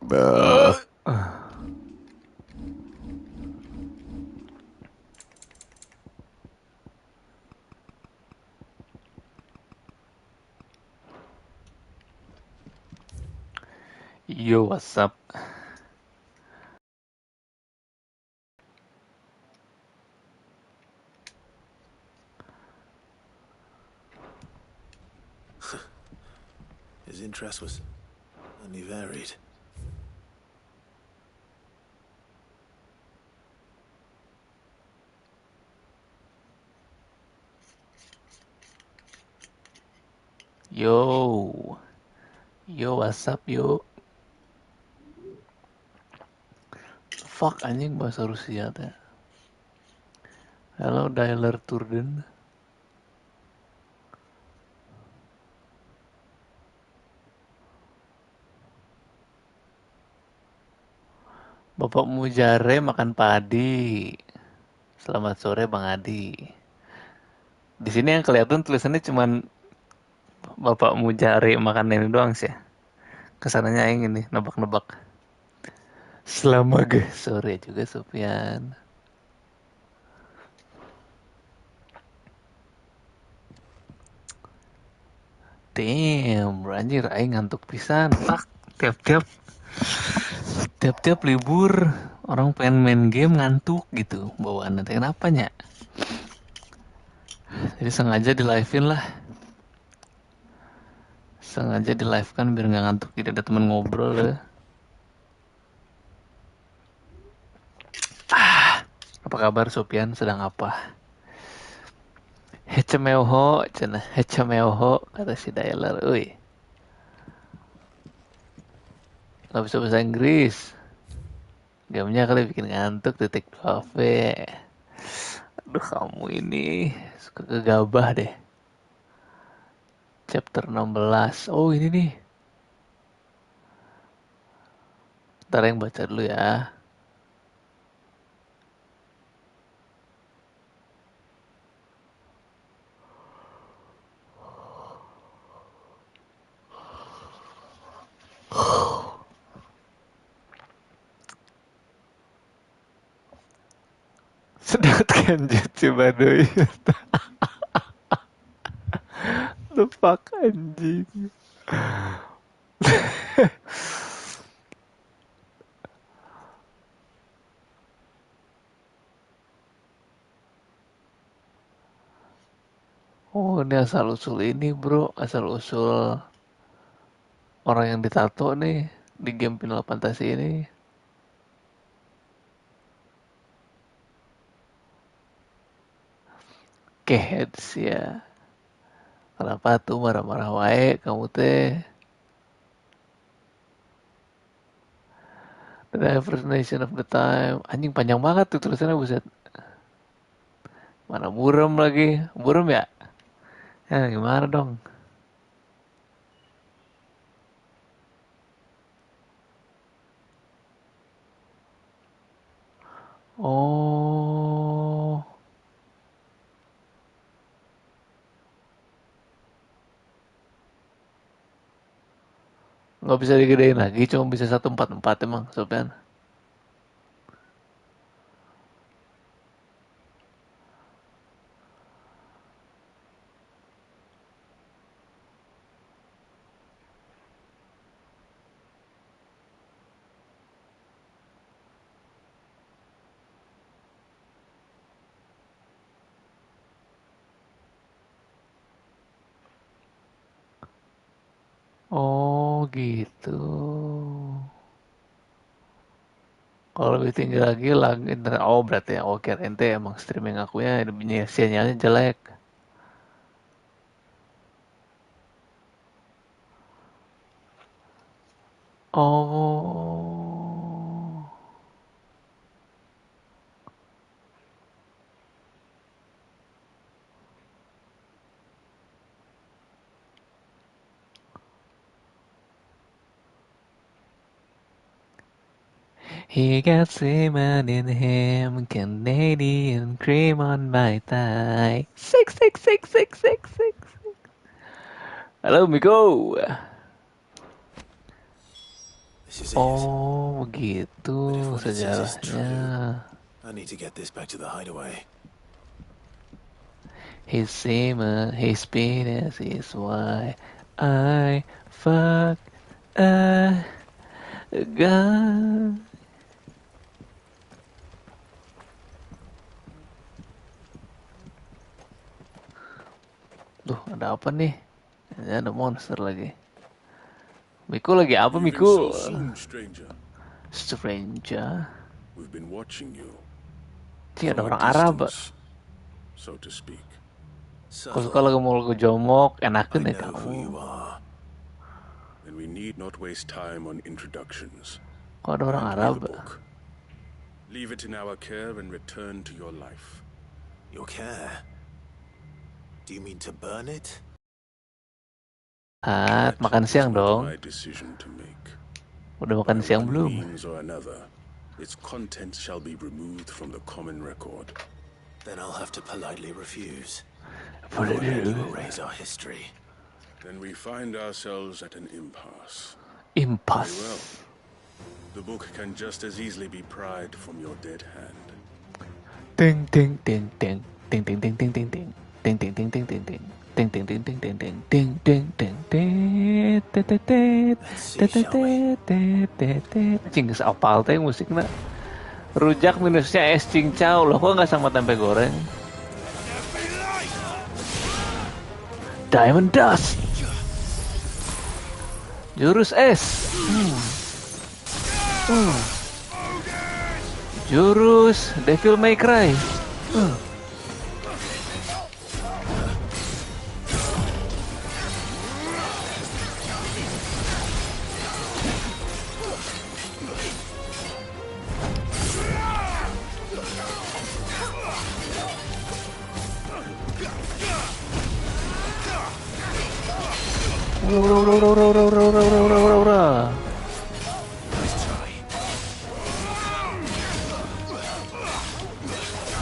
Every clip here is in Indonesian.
Bah. Yo, what's up? His interest was only varied. Yo, yo, what's up, yo? Fuck anjing bahasa Rusia teh. Hello, dialer Turden. Bapak Mujare makan padi. Selamat sore, Bang Adi. Di sini yang kelihatan tulisannya cuman Bapak Mujare makan ini doang sih. Kesananya aing ini nebak-nebak. Selamat sore juga, Sofian. Damn, bro, anjir aing ngantuk pisan. Fuck, tiap-tiap tiap-tiap libur orang pengen main game ngantuk gitu bawaan nanti kenapa nya, jadi sengaja di livein lah, sengaja di live kan biar nggak ngantuk, tidak ada teman ngobrol lah. Apa kabar Sopian, sedang apa? Hecemeuho cina, hecemeuho kata si dialer. Uy, nggak bisa bahasa Inggris, gamenya kali bikin ngantuk, titik 2V. Aduh kamu ini suka gegabah deh. Chapter 16. Oh ini nih, ntar yang baca dulu ya. Sedot Kenjutsu Badoy. The fuck anjing. Oh ini asal usul ini bro, asal usul orang yang ditato nih di game Final Fantasy ini. Keheads ya. Kenapa tuh marah-marah wae kamu teh? The diverse nation of the time. Anjing panjang banget tuh tulisannya, buset. Mana burem lagi? Burem ya? Ya gimana dong? Oh, nggak bisa digedein lagi, cuma bisa 144 emang, Sopian. Oh gitu. Kalau lebih tinggi lagi internet. Oh berarti ya. Oke, ente emang streaming akunya sinyalnya jelek. Oh. He got semen in him, Canadian cream on my thigh. Six, six, six, six, six, six. Halo Miko. This This is it. Oh, begitu But if what it says is sejarahnya. true, I need to get this back to the hideaway. His same, his penis is why I fuck a guy. Duh, ada apa nih? Ini ada monster lagi. Miku lagi apa, Leaving Miku? so soon, stranger. Stranger. We've been watching you Ini ada from a orang Arab. distance, so to speak. Kau suka Subtle. lagu mau lagu jomok, I enakan ya know who kamu. you are. And we need not waste time on introductions. Kok ada orang Hand me Arab? the book. Leave it in our care and return to your life. Your care? Do you mean to burn it? Ah, That makan is siang not dong. my decision to make. Udah makan By siang one belum? means or another, its contents shall be removed from the common record. Then I'll have to politely refuse. We won't let you erase our history. Then we find ourselves at an impasse. Impas. Very well. The book can just as easily be pried from your dead hand. Ting ting ting ting ting ting ting ting ting ting ting ting ting ting ting ting. Ting ting ting ting ting ting ting ting ting ting tetetet Let's see, shall we? tetetet. Cing apal teh musiknya. Rujak minusnya es cincau loh, kok nggak sama tempe goreng? Diamond Dust. Jurus es. Jurus Devil May Cry.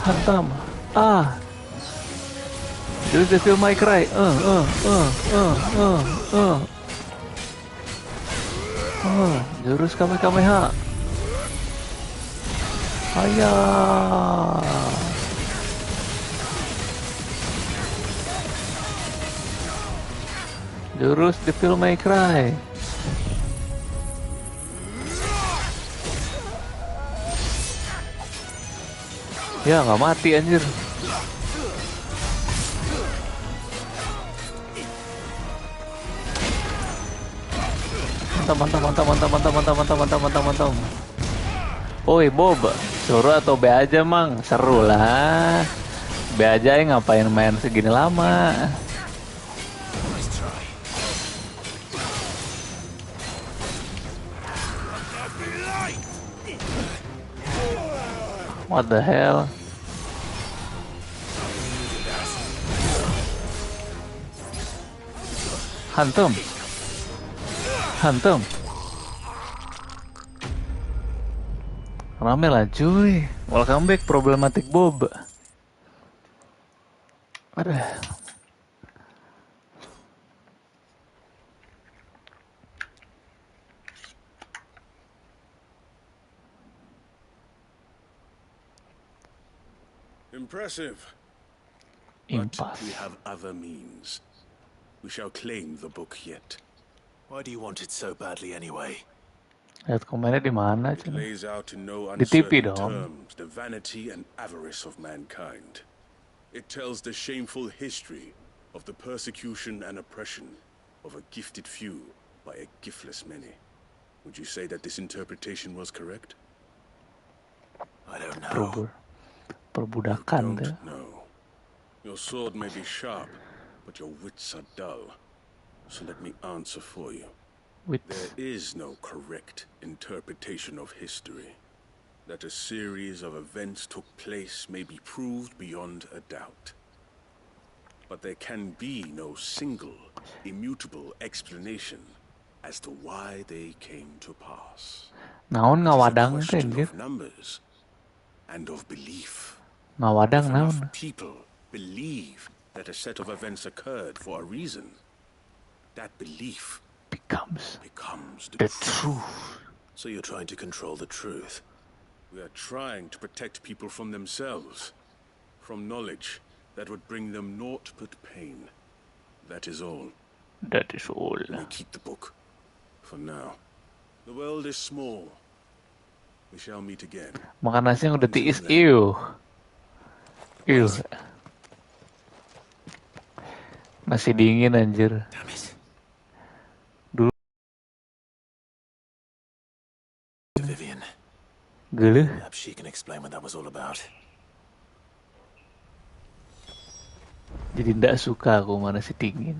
Hantam. Ah. Jurus Devil May Cry. Jurus Kamehameha. Hayah. Jurus Devil May Cry. Ya nggak mati anjir. Mantap. Oi Bob, suruh atau B aja mang? Seru lah. B aja yang ngapain main segini lama. What the hell? Hantem. Rame lah cuy. Welcome back Problematic Bob. Aduh. Impressive. Impas. But we have other means. We shall claim the book yet. Why do you want it so badly anyway? Lihat komennya di mana It cuy? lays out in no Di TV uncertain dong. terms the vanity and avarice of mankind. It tells the shameful history of the persecution and oppression of a gifted few by a giftless many. Would you say that this interpretation was correct? I don't know. Perbudakan tuh. Don't know. Your sword may be sharp, but your wits are dull. So let me answer for you. There is no correct interpretation of history. That a series of events took place may be proved beyond a doubt. But there can be no single, immutable explanation as to why they came to pass. Naon It is a ngawadang teh question anjir. of numbers and of belief. Ngawadang If enough naon? people believe that a set of events occurred for a reason, that belief Becomes becomes the the truth. truth. So you're trying to control the truth? We are trying to protect people from themselves, from knowledge that would bring them naught but pain. That is all. That is all. You may keep the book. For now. The world is small. We shall meet again. Makan nasi yang udah tiis, ew. Masih dingin anjir. Damn it. Dulu To Vivian. Gele. Perhaps she can explain what that was all about. Jadi ndak suka aku mana nasi dingin.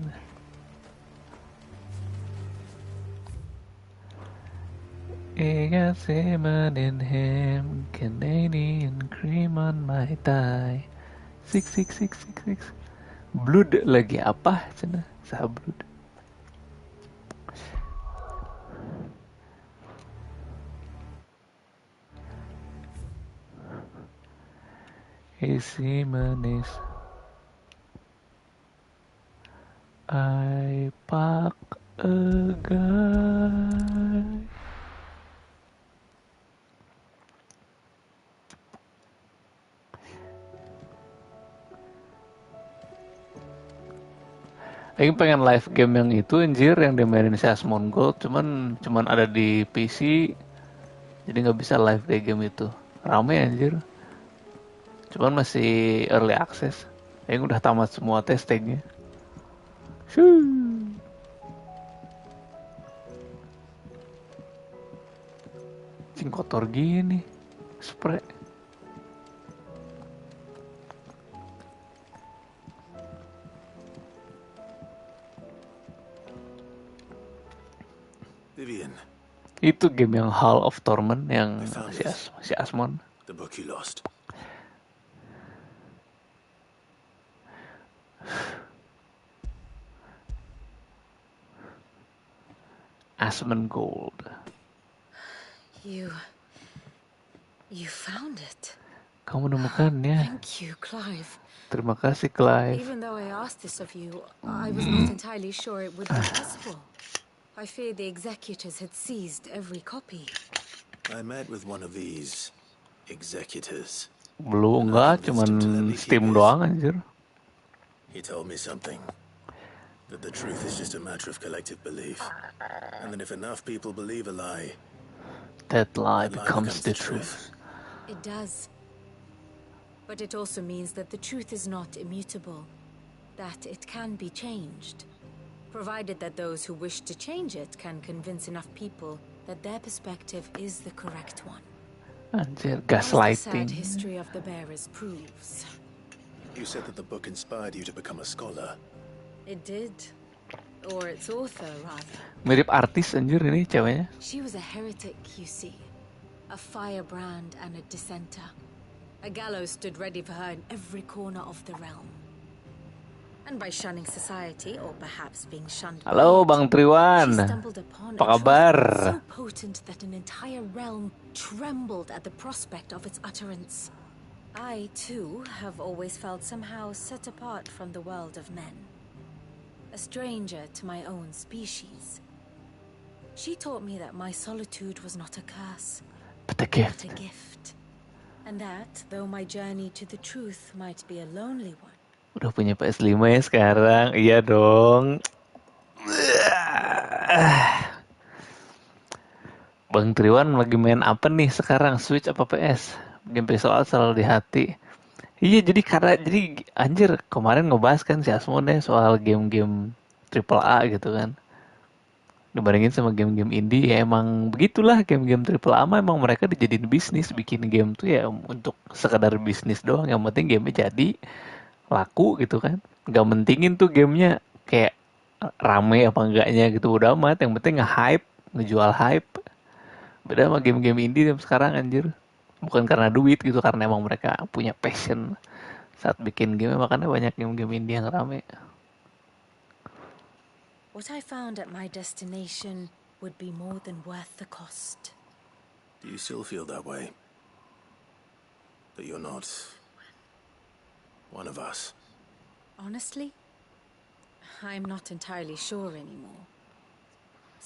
I got salmon and ham, Canadian cream on my thigh. 66666. Blood lagi apa cina? Sablud. Isi manis. I pak a guy. Aku pengen live game yang itu anjir yang dimainin si Asmon Gold cuman ada di PC jadi nggak bisa live di game itu. Rame anjir. Cuman masih early access. Aku udah tamat semua testingnya. Cing kotor gini. Spray. Vivian. Itu game yang Hall of Torment yang si Asmon. The book you lost. Asmon Gold. You found it. Kamu menemukannya. Thank you, Clive. Terima kasih, Clive. Even though I asked this of you, I was not entirely sure it would be possible. I fear the executors had seized every copy. I met with one of these executors. Belum enggak, cuman Steam doang anjir. He told me something. That the truth is just a matter of collective belief. And that if enough people believe a lie, that lie becomes the truth. It does. But it also means that the truth is not immutable. That it can be changed. Provided that those who wish to change it can convince enough people that their perspective is the correct one. Anjir, As the sad gaslighting. history of the bearers proves. You said that the book inspired you to become a scholar. It did. Or its author, rather. Mirip artis anjir ini ceweknya. She was a heretic, you see. A firebrand and a dissenter. A gallows stood ready for her in every corner of the realm. And by shunning society, or perhaps being shunned by Halo it, Bang Triwan. she stumbled upon Apa a kabar? truth so potent that an entire realm trembled at the prospect of its utterance. I, too, have always felt somehow set apart from the world of men. A stranger to my own species. She taught me that my solitude was not a curse, But a gift. but a gift. And that, though my journey to the truth might be a lonely one, Udah punya PS5 ya sekarang. Iya dong. Bang Triwan lagi main apa nih sekarang? Switch apa PS? Game soal selalu di hati. Iya jadi anjir kemarin ngebahas kan si Asmon ya soal game-game triple A gitu kan. Dibandingin sama game-game indie ya emang begitulah game-game triple A mah emang mereka dijadiin bisnis, bikin game tuh ya untuk sekedar bisnis doang, yang penting gamenya jadi laku gitu kan, nggak mentingin tuh gamenya kayak rame apa enggaknya gitu, udah amat yang penting nge-hype, ngejual hype. Beda sama game-game indie sekarang anjir, bukan karena duit gitu, karena emang mereka punya passion saat bikin game, makanya banyak game-game indie yang rame. what I found at my destination would be more than worth the cost. Do you still feel that way? That you're not one of us? Honestly, I'm not entirely sure anymore.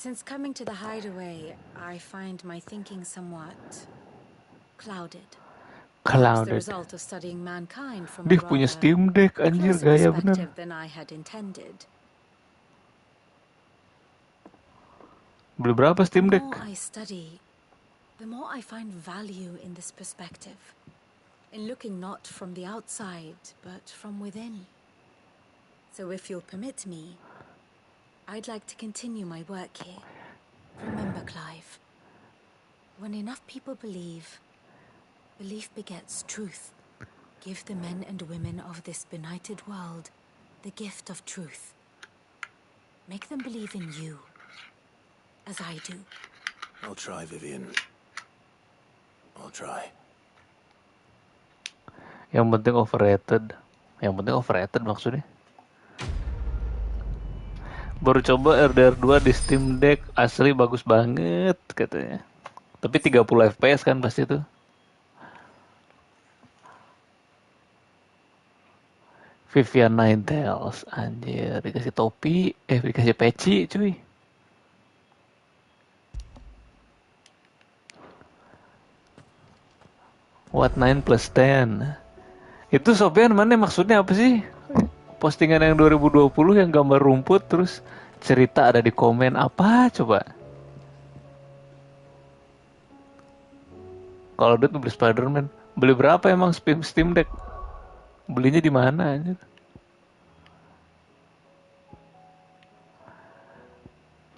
Since coming to the hideaway, I find my thinking somewhat clouded. Perhaps the result of studying mankind from a Dia punya rather Steam Deck, anjir, closer gaya bener. perspective than I had intended. Beli berapa Steam The Deck? more I study, the more I find value in this perspective. In looking not from the outside, but from within. So if you'll permit me, I'd like to continue my work here. Remember, Clive, when enough people believe, belief begets truth. Give the men and women of this benighted world the gift of truth. Make them believe in you, as I do. I'll try, Vivian. I'll try. Yang penting overrated. Yang penting overrated maksudnya. Baru coba RDR 2 di Steam Deck, asli bagus banget katanya. Tapi 30 FPS kan pasti tuh. Vivian Ninetales, anjir, dikasih topi, dikasih peci cuy. What 9 plus 10? Itu Sofian mana maksudnya apa sih? Postingan yang 2020 yang gambar rumput terus cerita ada di komen apa coba? Kalau udah beli Spider-Man, beli berapa emang Steam Deck? Belinya di mana anjir?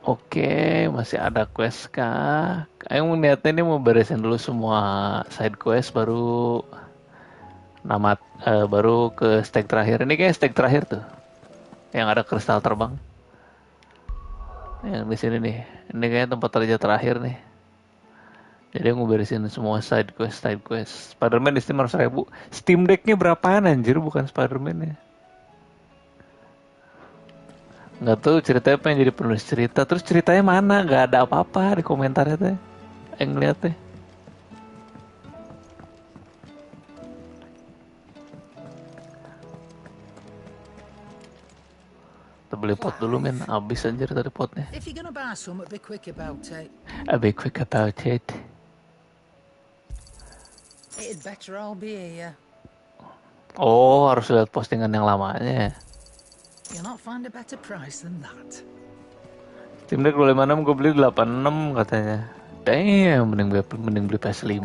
Oke, masih ada quest kah? Ayo niatnya ini mau beresin dulu semua side quest baru baru ke stake terakhir. Ini kayak stake terakhir tuh. Yang ada kristal terbang. Yang di sini nih. Ini kayak tempat raja terakhir nih. Jadi aku beresin semua side quest. Spider-Man di Steam 100.000. Steam Deck-nya berapaan anjir, bukan Spider-Man ya. Nggak tahu ceritanya apa yang jadi penulis cerita. Terus ceritanya mana? Nggak ada apa-apa di komentarnya teh. Yang ngeliat teh. Kita beli pot dulu men. Abis anjir tadi potnya. If you're gonna buy some, be quick about it. Be quick about it. It'd better all be here. Oh, harus lihat postingan yang lamanya. You'll not find a better price than that. Steam Deck 256 gue beli 86 katanya. Damn, mending beli PS5.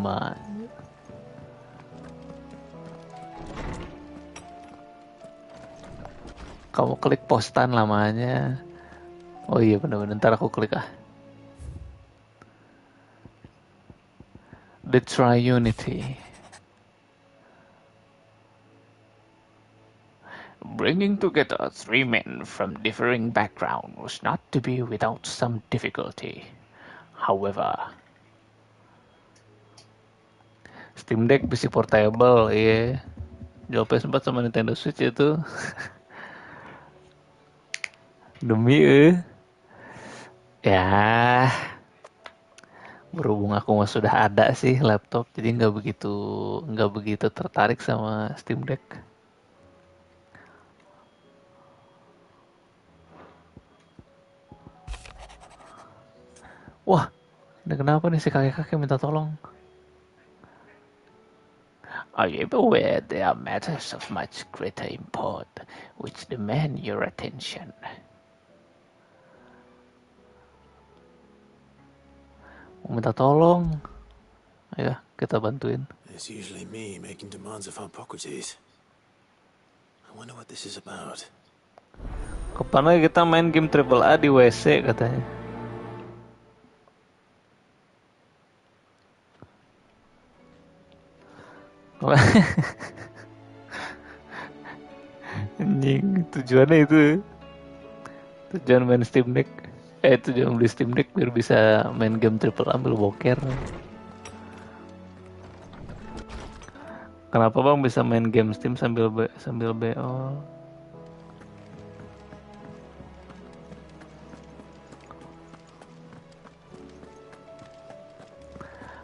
Kamu klik postan lamanya. Oh iya bener-bener, ntar aku klik ah. The Triunity. Bringing together three men from differing backgrounds was not to be without some difficulty. However, Steam Deck PC portable, iya. Jual PS4 sama Nintendo Switch itu. Demi ya, berhubung aku mah sudah ada sih laptop, jadi nggak begitu tertarik sama Steam Deck. Wah, ini kenapa nih si kakek-kakek minta tolong? Are you aware there are matters of much greater import which demand your attention? Minta tolong. Ayo, kita bantuin. It's usually me making demands of Hippocrates. I wonder what this is about. Kapan lagi kita main game AAA di WC katanya. Anjing, tujuannya itu. Tujuan main Steam Deck. Tujuan beli Steam Deck biar bisa main game AAA ambil boker. Kenapa bang bisa main game Steam sambil BO?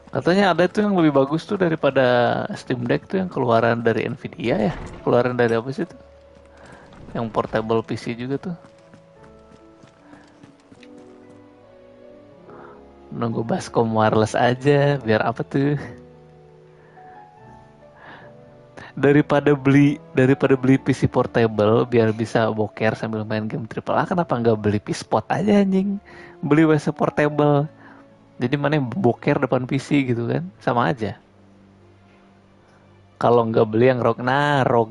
Katanya ada tuh yang lebih bagus tuh daripada Steam Deck tuh yang keluaran dari Nvidia ya. Keluaran dari apa sih tuh? Yang portable PC juga tuh. Nunggu baskom wireless aja, biar apa tuh? Daripada beli PC portable biar bisa boker sambil main game AAA, kenapa nggak beli P-Spot aja anjing? Beli WC portable. Jadi mana boker depan PC gitu kan? Sama aja. Kalau nggak beli yang ROG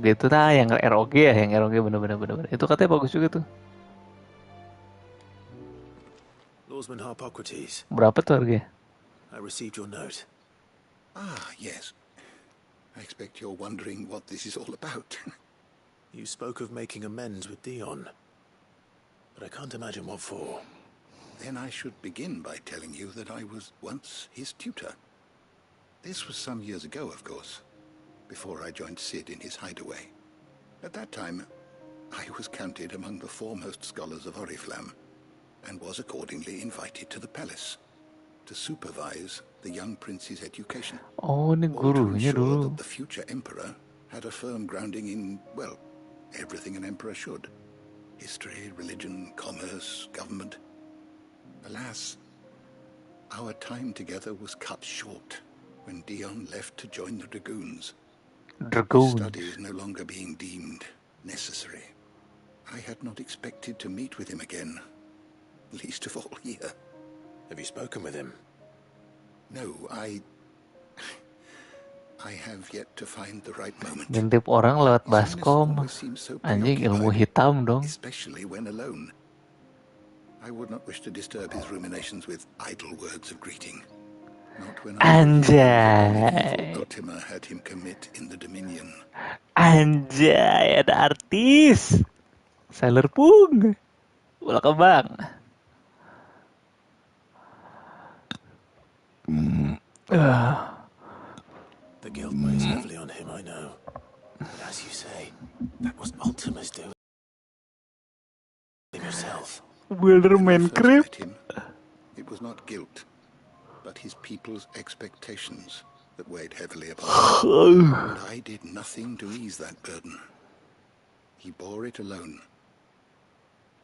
gitu, nah yang ROG ya, yang ROG bener-bener. Itu katanya bagus juga tuh. Lawsman Harpocrates, Berapa tuh harganya? I received your note. Ah, yes. I expect you're wondering what this is all about. You spoke of making amends with Dion, but I can't imagine what for. Then I should begin by telling you that I was once his tutor. This was some years ago, of course, before I joined Sid in his hideaway. At that time, I was counted among the foremost scholars of Oriflamme, and was accordingly invited to the palace to supervise the young prince's education. Oh, ini All to gurunya ensure dulu. that the future emperor had a firm grounding in, well, everything an emperor should. History, religion, commerce, government. Alas, our time together was cut short when Dion left to join the Dragoons. His studies no longer being deemed necessary. I had not expected to meet with him again, least of all here. Have you spoken with him? No, I have yet to find the right moment. Ngintip orang lewat His Highness baskom. always seems so Anjing, ilmu preoccupied, hitam dong. especially when alone. I would not wish to disturb his ruminations with idle words of greeting. Not when Anjay. Ultima had him commit in the Dominion. Anjay, ada artis. Sailor Pung. Bola kembang. The guild weighs heavily on him, I know. But as you say, that was Ultima's doing himself. Wilder When I first Minecraft. met him, it was not guilt, but his people's expectations that weighed heavily upon him. And I did nothing to ease that burden. He bore it alone,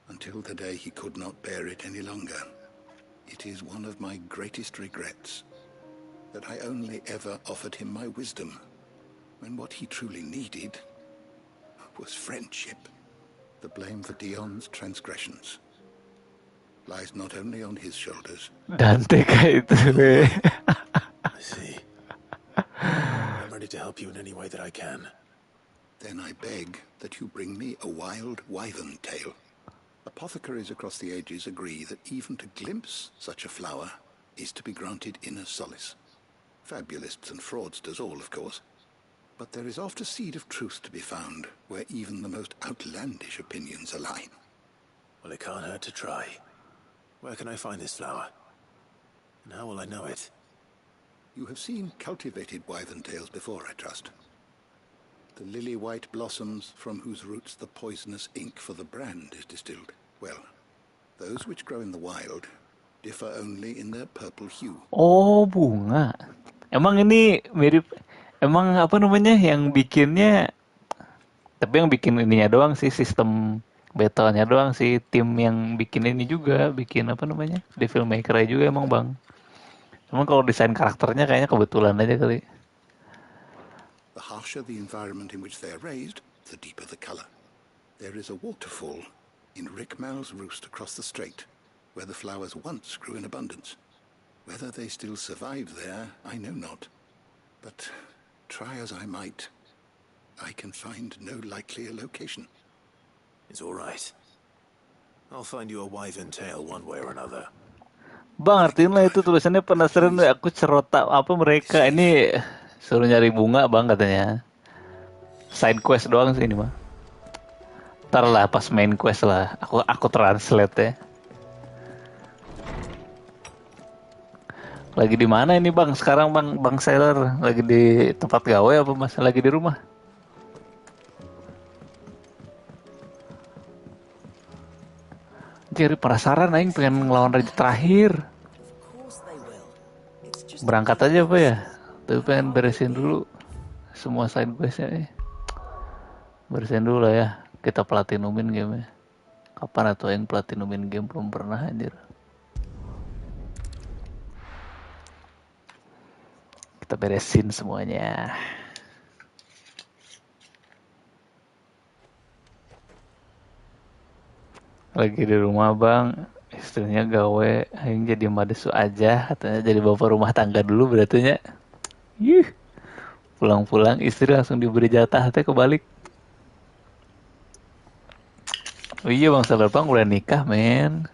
until the day he could not bear it any longer. It is one of my greatest regrets that I only ever offered him my wisdom, when what he truly needed was friendship. The blame for Dion's transgressions lies not only on his shoulders. Dante kayak itu. I see. I'm ready to help you in any way that I can. Then I beg that you bring me a wild wyvern tail. Apothecaries across the ages agree that even to glimpse such a flower is to be granted inner solace. Fabulists and fraudsters all, of course. But there is oft a seed of truth to be found where even the most outlandish opinions align. Well, it can't hurt to try. Where can I find this flower? And how will I know it? You have seen cultivated wyvern tails before, I trust. The lily-white blossoms from whose roots the poisonous ink for the brand is distilled. Well, those which grow in the wild differ only in their purple hue. Oh, bunga. Emang ini mirip, emang apa namanya yang bikinnya, tapi yang bikin ininya doang sih, sistem battle-nya doang sih, tim yang bikin ini juga, bikin apa namanya, di filmmaker juga emang bang. Emang kalau desain karakternya kayaknya kebetulan aja kali. The harsher the environment in which they are raised, the deeper the color. There is a waterfall in Rickmal's roost across the strait, where the flowers once grew in abundance. Whether they still survive there, I know not. But try as I might, I can find no likelier location. It's all right. I'll find you a wyvern tail one way or another. Bang, artiin lah itu tulisannya penasaran, aku cerota apa mereka ini suruh nyari bunga bang katanya. Side quest doang sih ini mah. Ntar lah pas main quest lah, aku translate ya. Lagi di mana ini bang sekarang bang Sailor? Lagi di tempat gawe apa mas? Lagi di rumah? Jadi penasaran aing pengen ngelawan raja terakhir. Berangkat aja apa ya? Tapi pengen beresin dulu semua side questnya nih. Beresin dulu lah ya. Kita platinumin game-nya. Kapan atau yang platinumin game belum pernah anjir. Kita beresin semuanya. Lagi di rumah bang, istrinya gawe, aing jadi madesu aja, katanya jadi bapak rumah tangga dulu berarti nya. Pulang-pulang istri langsung diberi jatah teh kebalik. Oh iya bang, sabar bang udah nikah men.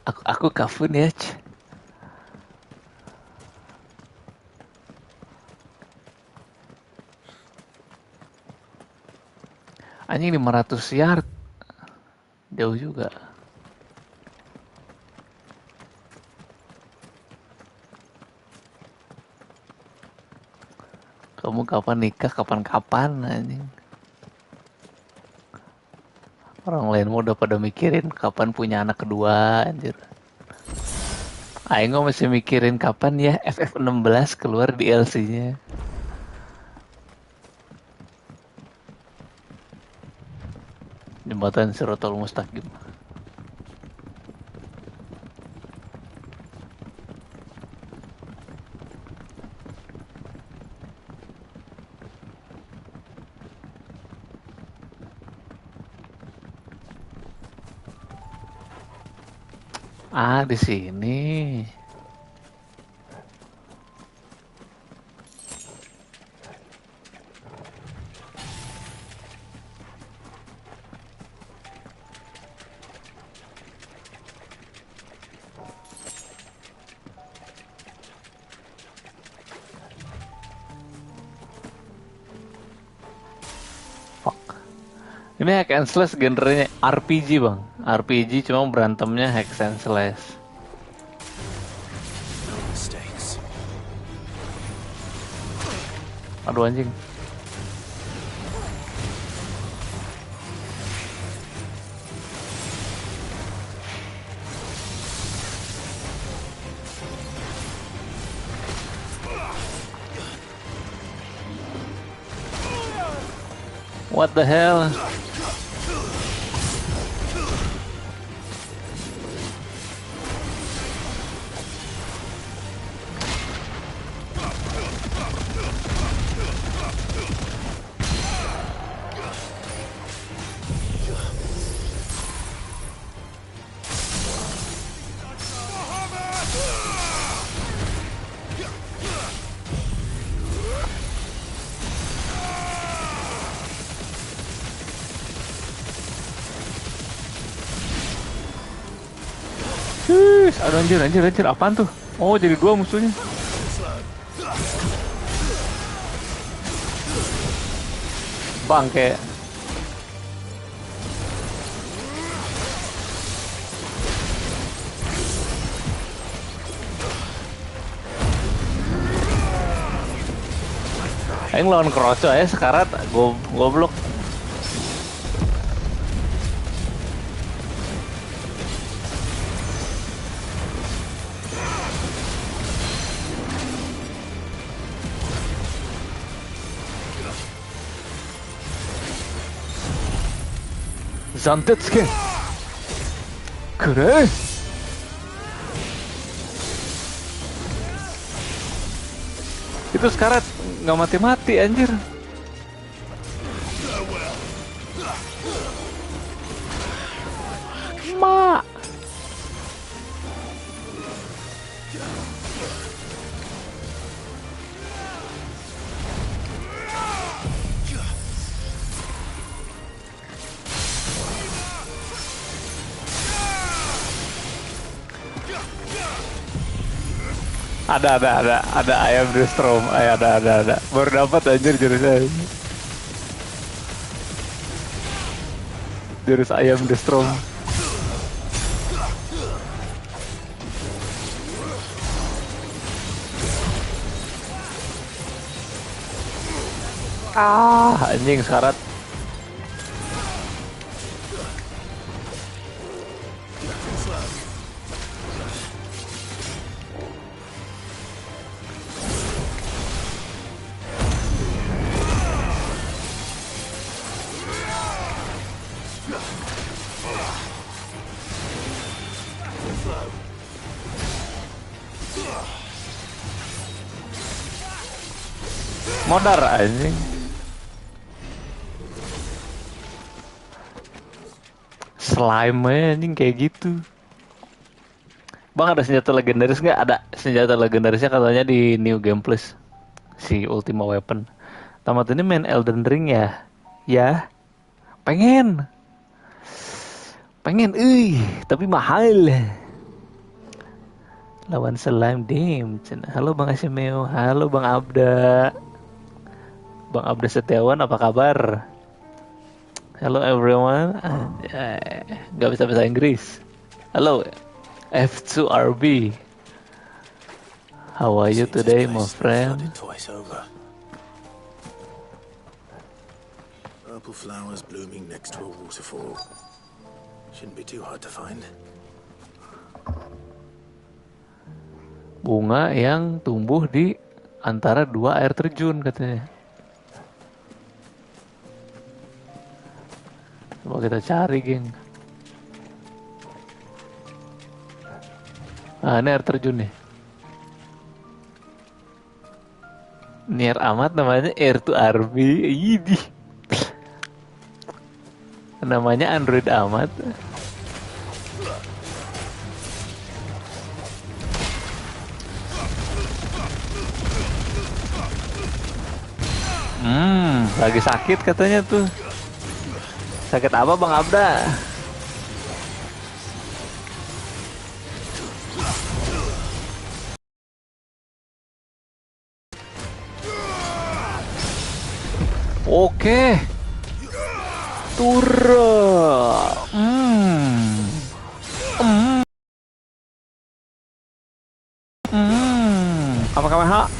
Aku kafun ya. Anjing 500 yard. Jauh juga. Kamu kapan nikah, kapan-kapan anjing. Orang lain mau udah pada mikirin kapan punya anak kedua anjir. Aing masih mikirin kapan ya FF16 keluar DLC-nya. Jembatan Sirotol Mustaqim. Ah, di sini. Ini hack and slash genrenya RPG bang. RPG cuma berantemnya hack and slash. Aduh anjing. What the hell? Aduh anjir, apaan tuh? Oh jadi dua musuhnya. Bangke. Aing lawan kroco ya sekarat goblok. Zantetsuke. Keren. Itu sekarat nggak mati-mati anjir. Ma. Ada ayam the storm, ada. Baru dapat anjir jurusnya. Jurus ayam the storm. Anjing syarat. Modar anjing. Slime anjing kayak gitu. Bang, ada senjata legendaris nggak? Ada senjata legendarisnya katanya di New Game Plus. Si Ultima Weapon. Tamat ini main Elden Ring ya? Ya, pengen. Pengen, tapi mahal. Lawan slime, damn. Halo Bang Asimeo, halo Bang Abda. Bang Abda Setiawan, apa kabar? Hello everyone. Gak bisa bahasa Inggris. Halo F2RB. How are you today, my friend? Purple flowers blooming next to a waterfall. Shouldn't be too hard to find. Bunga yang tumbuh di antara dua air terjun katanya. Coba kita cari, geng. Nah, ini air terjun nih. Nier amat namanya Air to RB. Ini namanya Android amat. Lagi sakit katanya tuh. Sakit apa Bang Abda? Oke. Apa kabar?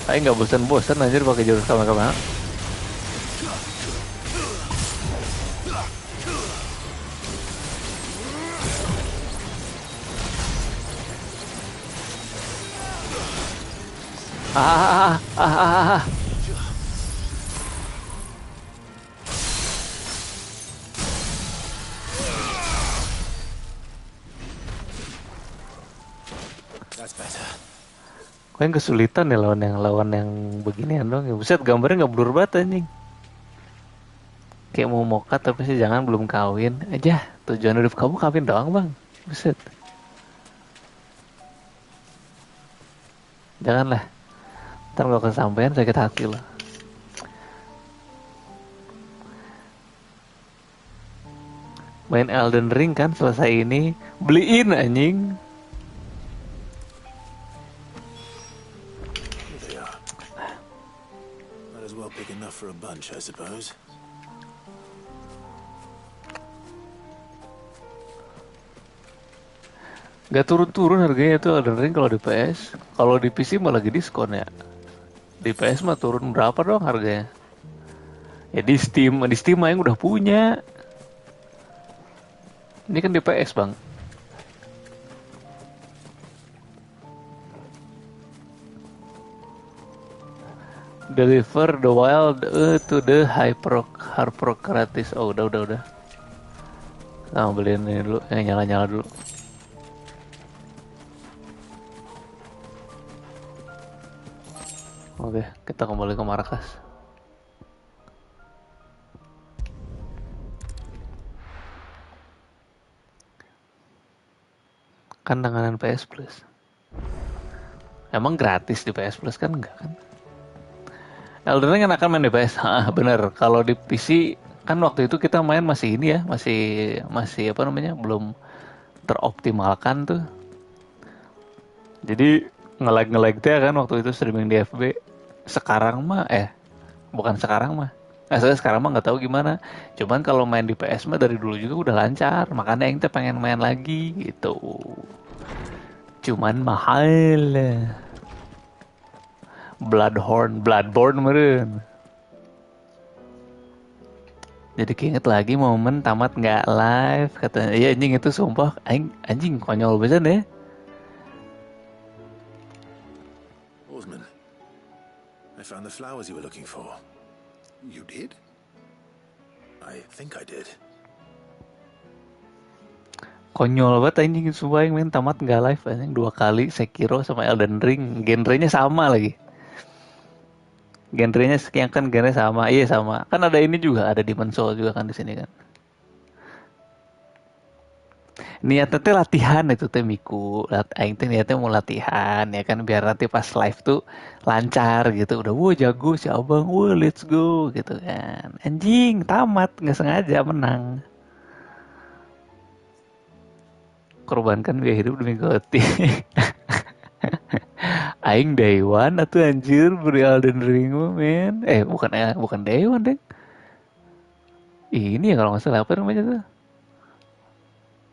Saya nggak bosan-bosan anjir pakai jurus kamera. Kok yang kesulitan ya lawan yang beginian dong. Ya buset, gambarnya nggak blur banget anjing. Kayak mau mokat tapi sih jangan belum kawin aja. Tujuan hidup kamu kawin doang bang. Buset. Janganlah. Ntar kalau kesampaian sakit hati loh. Main Elden Ring kan selesai ini. Beliin anjing. Big enough for a bunch, I suppose. Gak turun-turun harganya tuh Elden Ring kalau di PS. Kalau di PC malah lagi diskon ya. Di PS mah turun berapa dong harganya? Ya di Steam yang udah punya. Ini kan di PS bang. Deliver the wild to the Hyperocrates. Oh udah. Nah beliin ini dulu, yang nyala-nyala dulu. Oke, kita kembali ke markas. Kan langganan PS Plus. Emang gratis di PS Plus kan enggak kan? Elden Ring enakan main di PS. Bener. Kalau di PC kan waktu itu kita main masih ini ya, masih apa namanya, belum teroptimalkan tuh. Jadi nge-lag tuh ya kan waktu itu streaming di FB. Sekarang mah bukan sekarang mah. Saya sekarang mah nggak tahu gimana. Cuman kalau main di PS mah dari dulu juga udah lancar. Makanya ente pengen main lagi gitu. Cuman mahal. Bloodborne meren. Jadi keinget lagi momen tamat nggak live katanya. Iya anjing itu sumpah anjing konyol banget ya. Osman, I found the flowers you were looking for. You did? I think I did. Konyol banget anjing, sumpah yang main tamat nggak live anjing 2 kali Sekiro sama Elden Ring, genrenya sama lagi. Genrenya sekian kan genre sama, iya sama. Kan ada ini juga, ada Demon Soul juga kan di sini kan. Niatnya teh latihan itu teh Miku. Aing teh niatnya mau latihan ya kan biar nanti pas live tuh lancar gitu. Udah wah jago si Abang, wah let's go gitu kan. Anjing tamat nggak sengaja menang. Korbankan gaya hidup demi goti. Aing day one atau anjir beri Elden Ring mah, men. Bukan day one deh. Ini ya kalau nggak salah apa namanya tuh.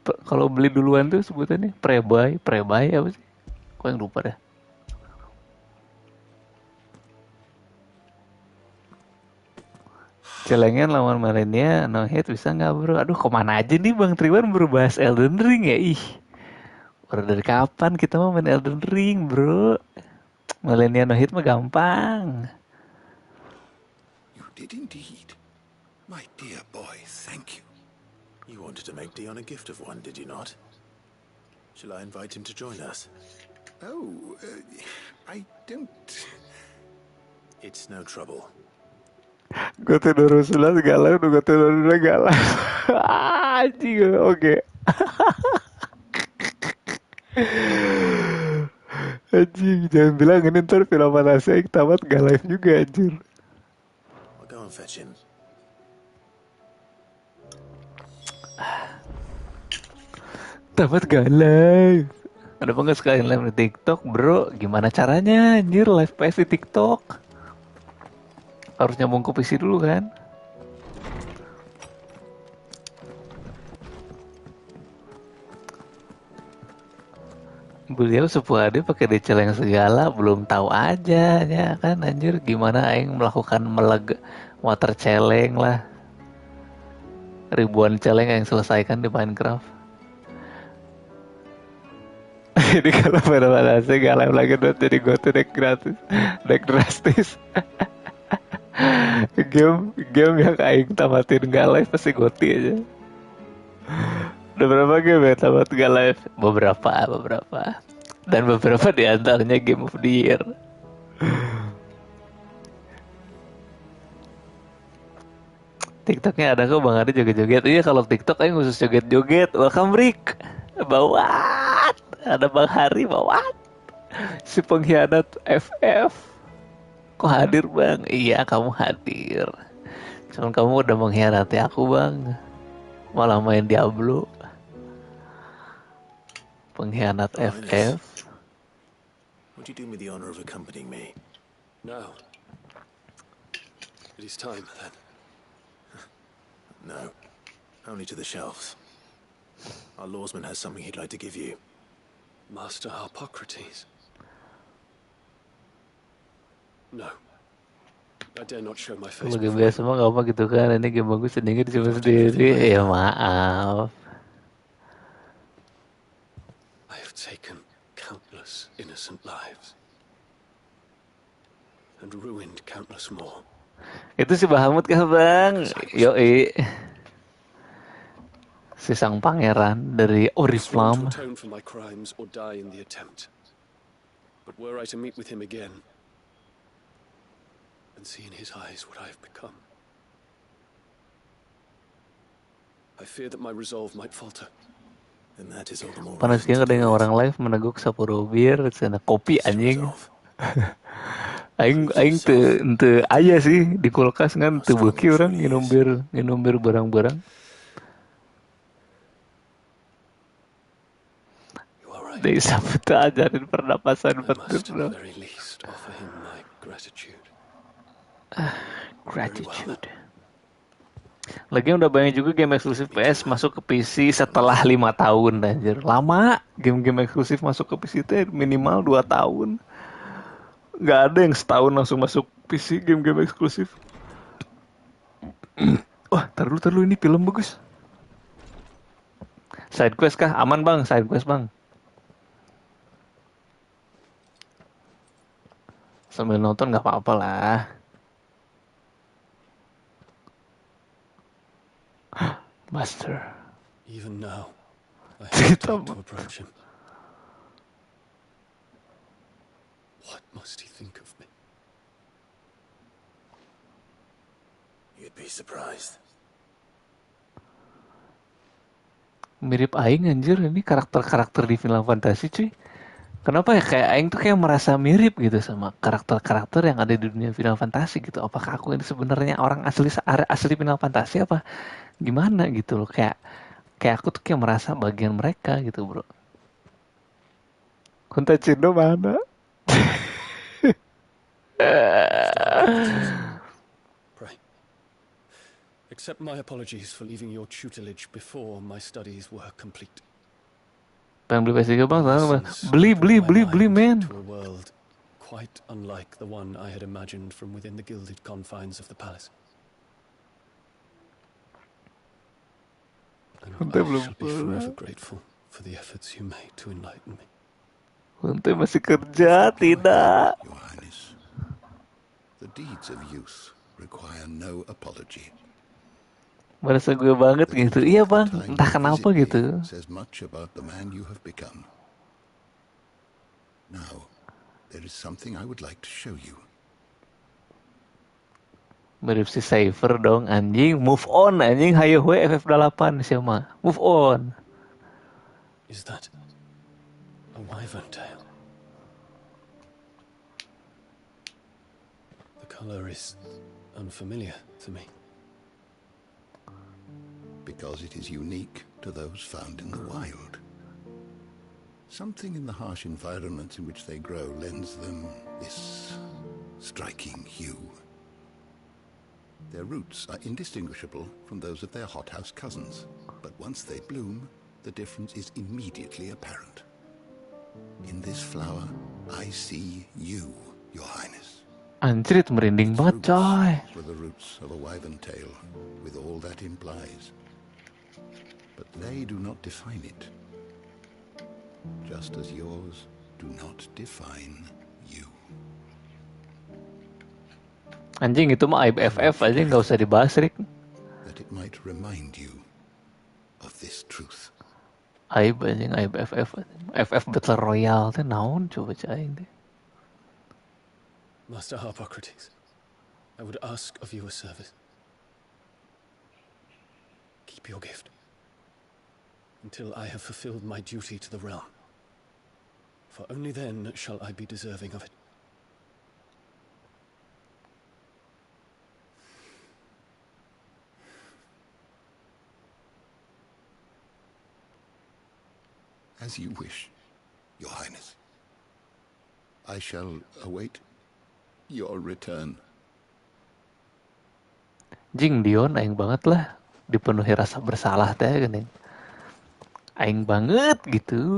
Kalau beli duluan tuh sebutannya pre-buy apa sih? Kok yang lupa dah. Celengan lawan Malenia, no hit bisa nggak bro? Aduh kemana aja nih Bang Triwan berbahas Elden Ring ya? Ih, baru dari kapan kita mau main Elden Ring bro? Malenia no hit mah gampang. You did indeed. My dear boy, thank you. You wanted to make Dion a gift of one, did you not? Shall I invite him to join us? Oh, I don't... It's no trouble. Gue tuh 2011 galau, gue tuh 2012 galau. Anjing, oke. Anjing, jangan bilang ini ntar film fantasi yang tamat gak live juga anjir. I'll go and fetch him. Tamat gak live. Ada apa nggak sekalian live di TikTok bro? Gimana caranya anjir live PS di TikTok? Harus nyambung ke PC dulu kan? Beliau sepuade pakai diceleng segala, belum tahu aja ya kan anjir gimana aing melakukan water celeng lah. Ribuan celeng yang selesaikan di Minecraft. Jadi kalau pada saya gak live lagi dong, jadi gue tuh deck drastis. game yang aing tamatin gak live pasti goti aja. Udah berapa game ya tamat gak live? Beberapa. Dan beberapa diantaranya Game of the Year. TikToknya ada kok Bang Adi joget-joget. Iya kalau TikTok aing khusus joget-joget. Welcome Rick. Bawat. Ada Bang Hari bawat. Si pengkhianat FF. Kok hadir Bang? Iya kamu hadir. Cuman kamu udah mengkhianati aku Bang. Malah main Diablo. Pengkhianat FF. Would you do me the honor of accompanying me? No. It is time, then. No. Only to the shelves. Our lawsman has something he'd like to give you. Master Harpocrates. No. I dare not show my face. Kalau game biasa mah gak apa gitu kan. Ini game bagus sedikit cuma sendiri. Ya maaf. I have taken countless innocent lives. And ruined countless more. Itu si Bahamut kah Bang? Yoi. Si sang pangeran dari Oriflamme. To atone for my crimes or die in the attempt. But were I to meet with him again and see in his eyes what I have become, I fear that my resolve might falter. And that is all the more. Panas kia kadang orang live meneguk 10 bir, sana kopi anjing. Aing teu aya sih di kulkas kan teu beuki orang nginum bir barang-barang. Dari sabtu ajarin pernapasan betul. Gratitude. Lagian udah banyak juga game eksklusif PS masuk ke PC setelah 5 tahun anjir. Lama game-game eksklusif masuk ke PC itu minimal 2 tahun. Gak ada yang setahun langsung masuk PC game-game eksklusif. Wah, tar dulu ini film bagus. Side quest kah? Aman Bang, side quest Bang. Sambil nonton gak apa-apa lah. Master. Even now, I hesitate to approach him. What must he think of me? You'd be surprised. Mirip Aing anjir, ini karakter-karakter di film fantasi cuy. Kenapa ya kayak Aing tuh kayak merasa mirip gitu sama karakter-karakter yang ada di dunia final fantasi gitu. Apakah aku ini sebenarnya orang asli final fantasi apa gimana gitu loh, kayak kayak aku tuh kayak merasa bagian mereka gitu, bro. Kunta Cindo mana? Pray, accept my apologies for leaving your tutelage before my studies were complete. Pengen beli PS3 bang, Lessons beli opened my men. mind to a world quite unlike the one I had imagined from within the gilded confines of the palace. And I shall be forever grateful for the efforts you made to enlighten me. Kunta masih kerja, tidak. Your Highness, the deeds of youth require no apology. Merasa gue banget gitu. Iya bang, entah kenapa gitu. Says much about the man you have become. Now, there is something I would like to show you. Mirip si Cypher dong anjing. Move on anjing, hayo we FF8 siapa? Move on. Is that a wyvern tail? The color is unfamiliar to me. Because it is unique to those found in the wild. Something in the harsh environments in which they grow lends them this striking hue. Their roots are indistinguishable from those of their hothouse cousins, but once they bloom, the difference is immediately apparent. In this flower, I see you, Your Highness. Anjir, itu merinding banget coy. Were the roots of a wyvern tail, with all that implies. But they do not define it, just as yours do not define you. Anjing itu mah aib FF aja, nggak usah dibahas, Rick. That it might remind you of this truth. Aib anjing, aib FF. FF Battle Royale teh naon coba cai teh. Master Harpocrates, I would ask of you a service. Keep your gift until I have fulfilled my duty to the realm. For only then shall I be deserving of it. As you wish, Your Highness. I shall await your return. Jing Dion aing banget lah, dipenuhi rasa bersalah teh geuning. Aing banget gitu.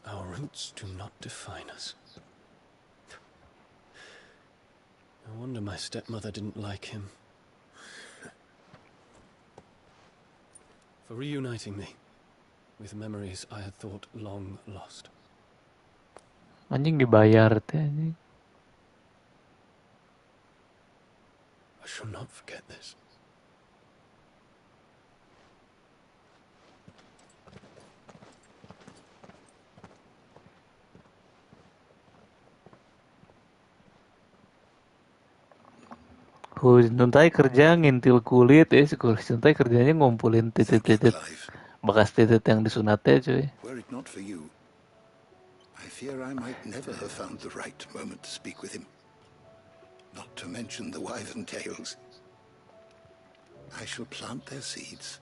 Our roots do not define us. No wonder my stepmother didn't like him. For reuniting me with memories I had thought long lost. Anjing dibayar teh anjing. I shall not forget this. Nuntai kerja ngintil kulit ya, si Nuntai kerjanya ngumpulin titik-titik bekas titik yang disunat ya cuy. Were it not for you, I fear I might never have found the right moment to speak with him. Not to mention the wyvern tails. I shall plant their seeds,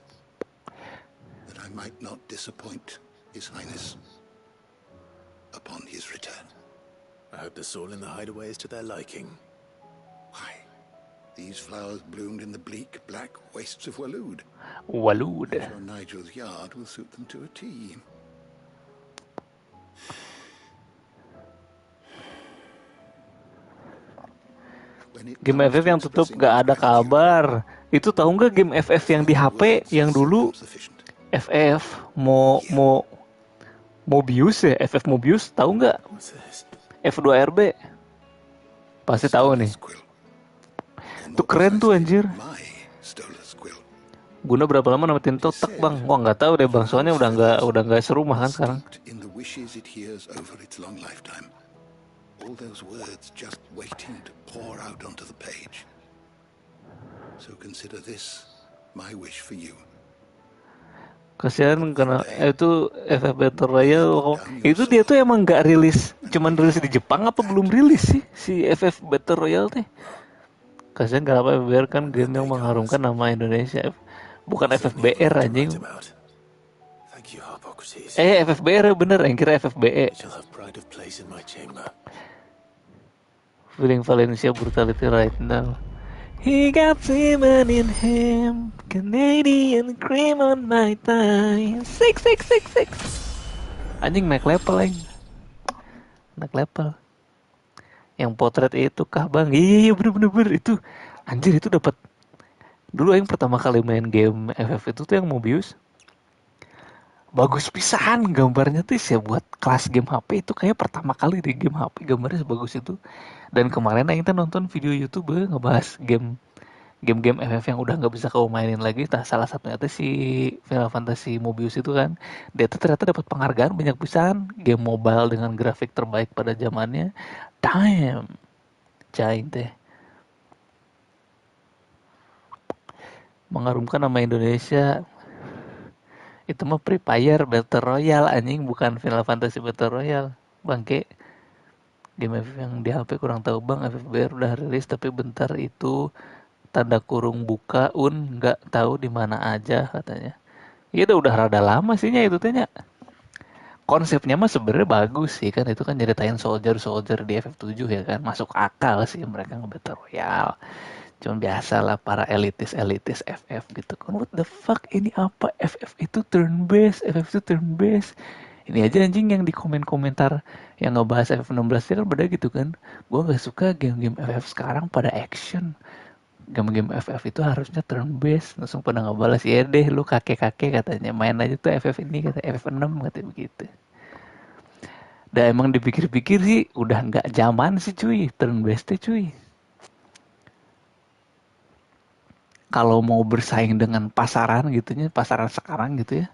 that I might not disappoint His Highness upon his return. I hope the soil in the hideaway is to their liking. Why? These flowers bloomed in the bleak, black wastes of Waloed. Waloed. I'm sure Nigel's yard will suit them to a T. Game FF yang tutup gak ada kabar. Itu tahu nggak game FF yang di HP yang dulu? FF Mobius ya, FF Mobius tahu nggak? F2RB. Pasti tahu nih. Itu keren tuh anjir. Stolas quill. Guna berapa lama namatin totak bang? Wah nggak tahu deh bang, soalnya udah nggak serumah kan sekarang. In the wishes it hears over its long lifetime. All those words just waiting to pour out onto the page. So consider this my wish for you. Kasihan karena itu FF Battle Royale itu dia tuh emang nggak rilis, cuman rilis di Jepang apa belum rilis sih si FF Battle Royale teh? Kasihan kenapa FBR kan game yang mengharumkan nama Indonesia. Bukan FFBR anjing. FFBR bener, yang kira FFBE. Feeling Valencia brutality right now. He got semen in him, Canadian cream on my thigh. Six. Anjing naik level anjing. Naik level. Yang potret itu kah bang? Iya bener itu. Anjir itu dapat. Dulu yang pertama kali main game FF itu tuh yang Mobius. Bagus pisan gambarnya tuh sih buat kelas game HP itu kayak pertama kali di game HP gambarnya sebagus itu. Dan kemarin kita nonton video YouTube ngebahas game-game FF yang udah nggak bisa kau mainin lagi. Nah, salah satunya tuh si Final Fantasy Mobius itu kan. Dia tuh ternyata dapat penghargaan banyak pisan. Game mobile dengan grafik terbaik pada zamannya. Damn. Cain teh. Mengharumkan nama Indonesia. Itu mah Free Fire Battle Royale anjing, bukan Final Fantasy Battle Royale. Bangke. Game FF yang di HP kurang tahu bang. FFBR udah rilis tapi bentar itu tanda kurung buka nggak tahu di mana aja katanya. Iya udah rada lama sihnya itu tanya. Konsepnya mah sebenarnya bagus sih kan, itu kan nyeritain soldier di FF7 ya kan, masuk akal sih mereka nge-Battle Royale. Cuma biasalah para elitis FF gitu kan. What the fuck ini apa? FF itu turn based, FF itu turn based. Ini aja anjing yang di komentar yang ngebahas FF16 kan pada gitu kan. Gua nggak suka game-game FF sekarang pada action. Game-game FF itu harusnya turn based. Langsung pada ngebalas, ya deh lu kakek-kakek katanya. Main aja tuh FF ini kata FF6 katanya begitu. Dan emang dipikir-pikir sih udah nggak zaman sih cuy, turn based cuy. Kalau mau bersaing dengan pasaran gitunya, pasaran sekarang gitu ya,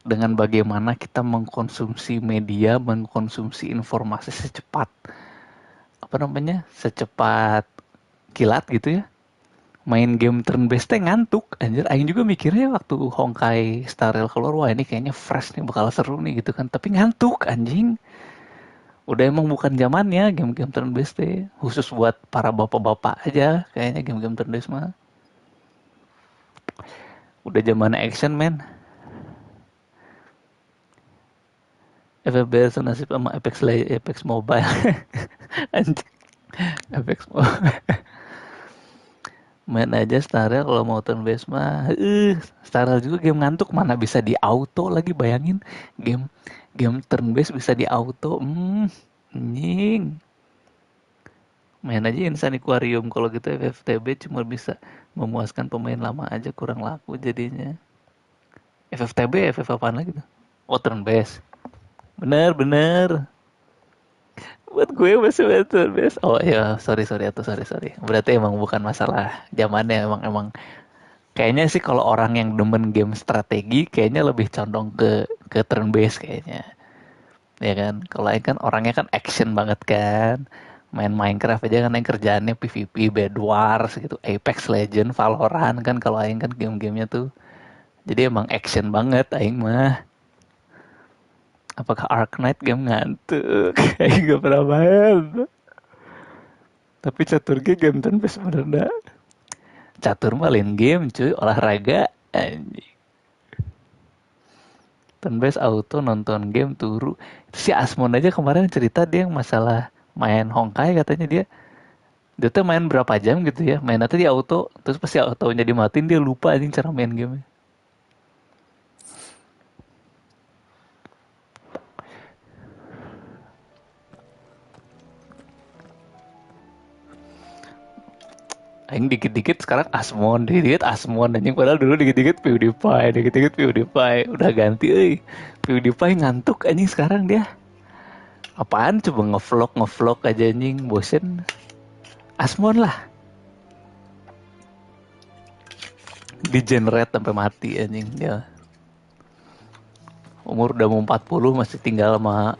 dengan bagaimana kita mengkonsumsi media, mengkonsumsi informasi secepat kilat gitu ya, main game turn based ngantuk anjir. Aing juga mikirnya waktu Honkai Star Rail keluar, wah ini kayaknya fresh nih, bakal seru nih gitu kan, tapi ngantuk anjing. Udah emang bukan zamannya game-game turn based khusus buat para bapak-bapak aja kayaknya game-game turn based mah. Udah zaman action men. FFBR senasib sama Apex Mobile. Anjing. Apex Mobile. Main aja Star Rail kalau mau turn based mah. Star Rail juga game ngantuk, mana bisa di auto lagi, bayangin game turn based bisa di auto. Anjing. Main aja Insan Aquarium kalau gitu. FFTB cuma bisa memuaskan pemain lama aja, kurang laku jadinya. FFTB FF apaan lagi tuh? Oh turn based. Bener. Buat gue masih turn based. Oh ya sorry. Berarti emang bukan masalah zamannya, emang kayaknya sih kalau orang yang demen game strategi kayaknya lebih condong ke turn based kayaknya. Ya kan, kalau Aing kan orangnya kan action banget kan. Main Minecraft aja kan yang kerjaannya PvP, Bed Wars gitu, Apex Legend, Valorant kan, kalau Aing kan game-gamenya tuh. Jadi emang action banget Aing mah. Apakah Ark Knight game ngantuk? Aing gak pernah main. Tapi catur game turn based bener dah. Catur mah lain game cuy, olahraga anjing. Turn based auto nonton game turu. Si Asmon aja kemarin cerita dia yang masalah main Honkai, katanya dia tuh main berapa jam gitu ya, main nanti di auto, terus pasti autonya dimatiin dia lupa anjing cara main game. Aing dikit-dikit sekarang Asmon, dikit-dikit Asmon anjing, padahal dulu dikit-dikit PewDiePie, udah ganti PewDiePie ngantuk anjing sekarang dia. Apaan coba ngevlog aja anjing, bosen. Asmon lah. degenerate sampai mati anjing dia. Umur udah mau 40 masih tinggal sama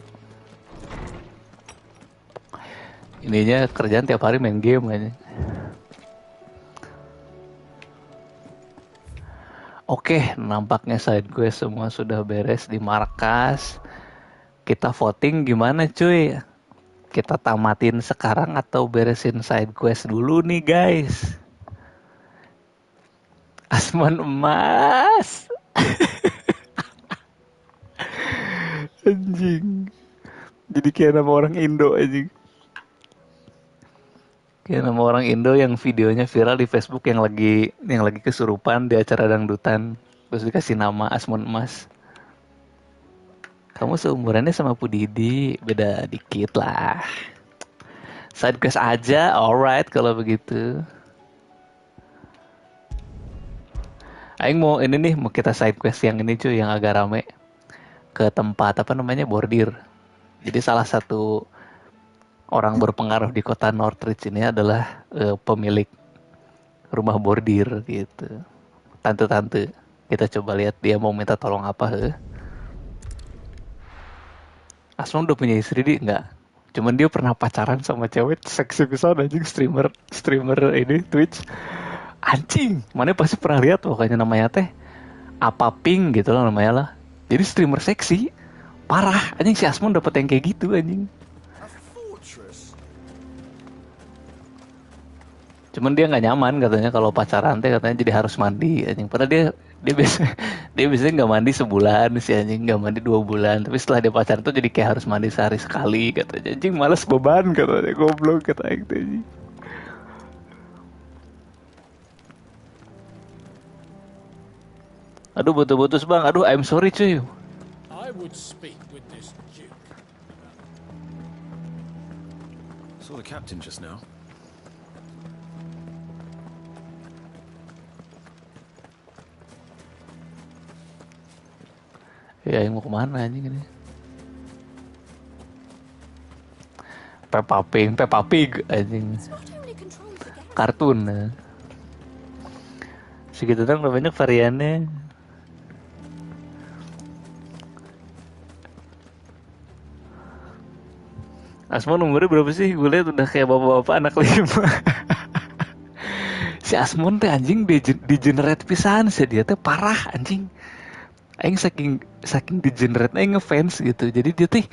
ininya kerjaan tiap hari main game anjing. Oke, nampaknya side quest semua sudah beres di markas. Kita voting gimana cuy? Kita tamatin sekarang atau beresin side quest dulu nih guys? Asman emas. Anjing. Jadi kayak nama orang Indo anjing. Kayak nama orang Indo yang videonya viral di Facebook yang lagi kesurupan di acara dangdutan. Terus dikasih nama Asman emas. Kamu seumurannya sama Pudidi, beda dikit lah. Side quest aja, alright kalau begitu. Aing mau ini nih, mau kita side quest yang ini cuy, yang agak rame. Ke tempat apa namanya, bordir. Jadi salah satu orang berpengaruh di kota Northridge ini adalah pemilik rumah bordir gitu. Tante-tante. Kita coba lihat dia mau minta tolong apa. Asma udah punya istri di? Enggak. Cuman dia pernah pacaran sama cewek seksi pisan anjing, streamer ini Twitch. Anjing, mana pasti pernah lihat pokoknya namanya teh apa pink gitu lah namanya lah. Jadi streamer seksi. Parah, anjing si Asmon dapet yang kayak gitu anjing. Cuman dia nggak nyaman katanya kalau pacaran teh katanya jadi harus mandi anjing. Padahal dia biasanya nggak mandi sebulan sih anjing, nggak mandi 2 bulan. Tapi setelah dia pacaran tuh jadi kayak harus mandi sehari sekali katanya. Anjing males beban katanya, goblok kata anjing. Aduh putus-putus bang, aduh I'm sorry cuy. I would speak with this Duke. Saw the captain just now. Ya yang mau kemana anjing ini? Peppa Pig anjing. Kartun. Segitu kan banyak variannya. Asmon umurnya berapa sih? Gue liat udah kayak bapak-bapak anak 5. Si Asmon teh anjing degenerate pisan sih, dia teh parah anjing. Aing saking degenerate aing ngefans gitu. Jadi dia teh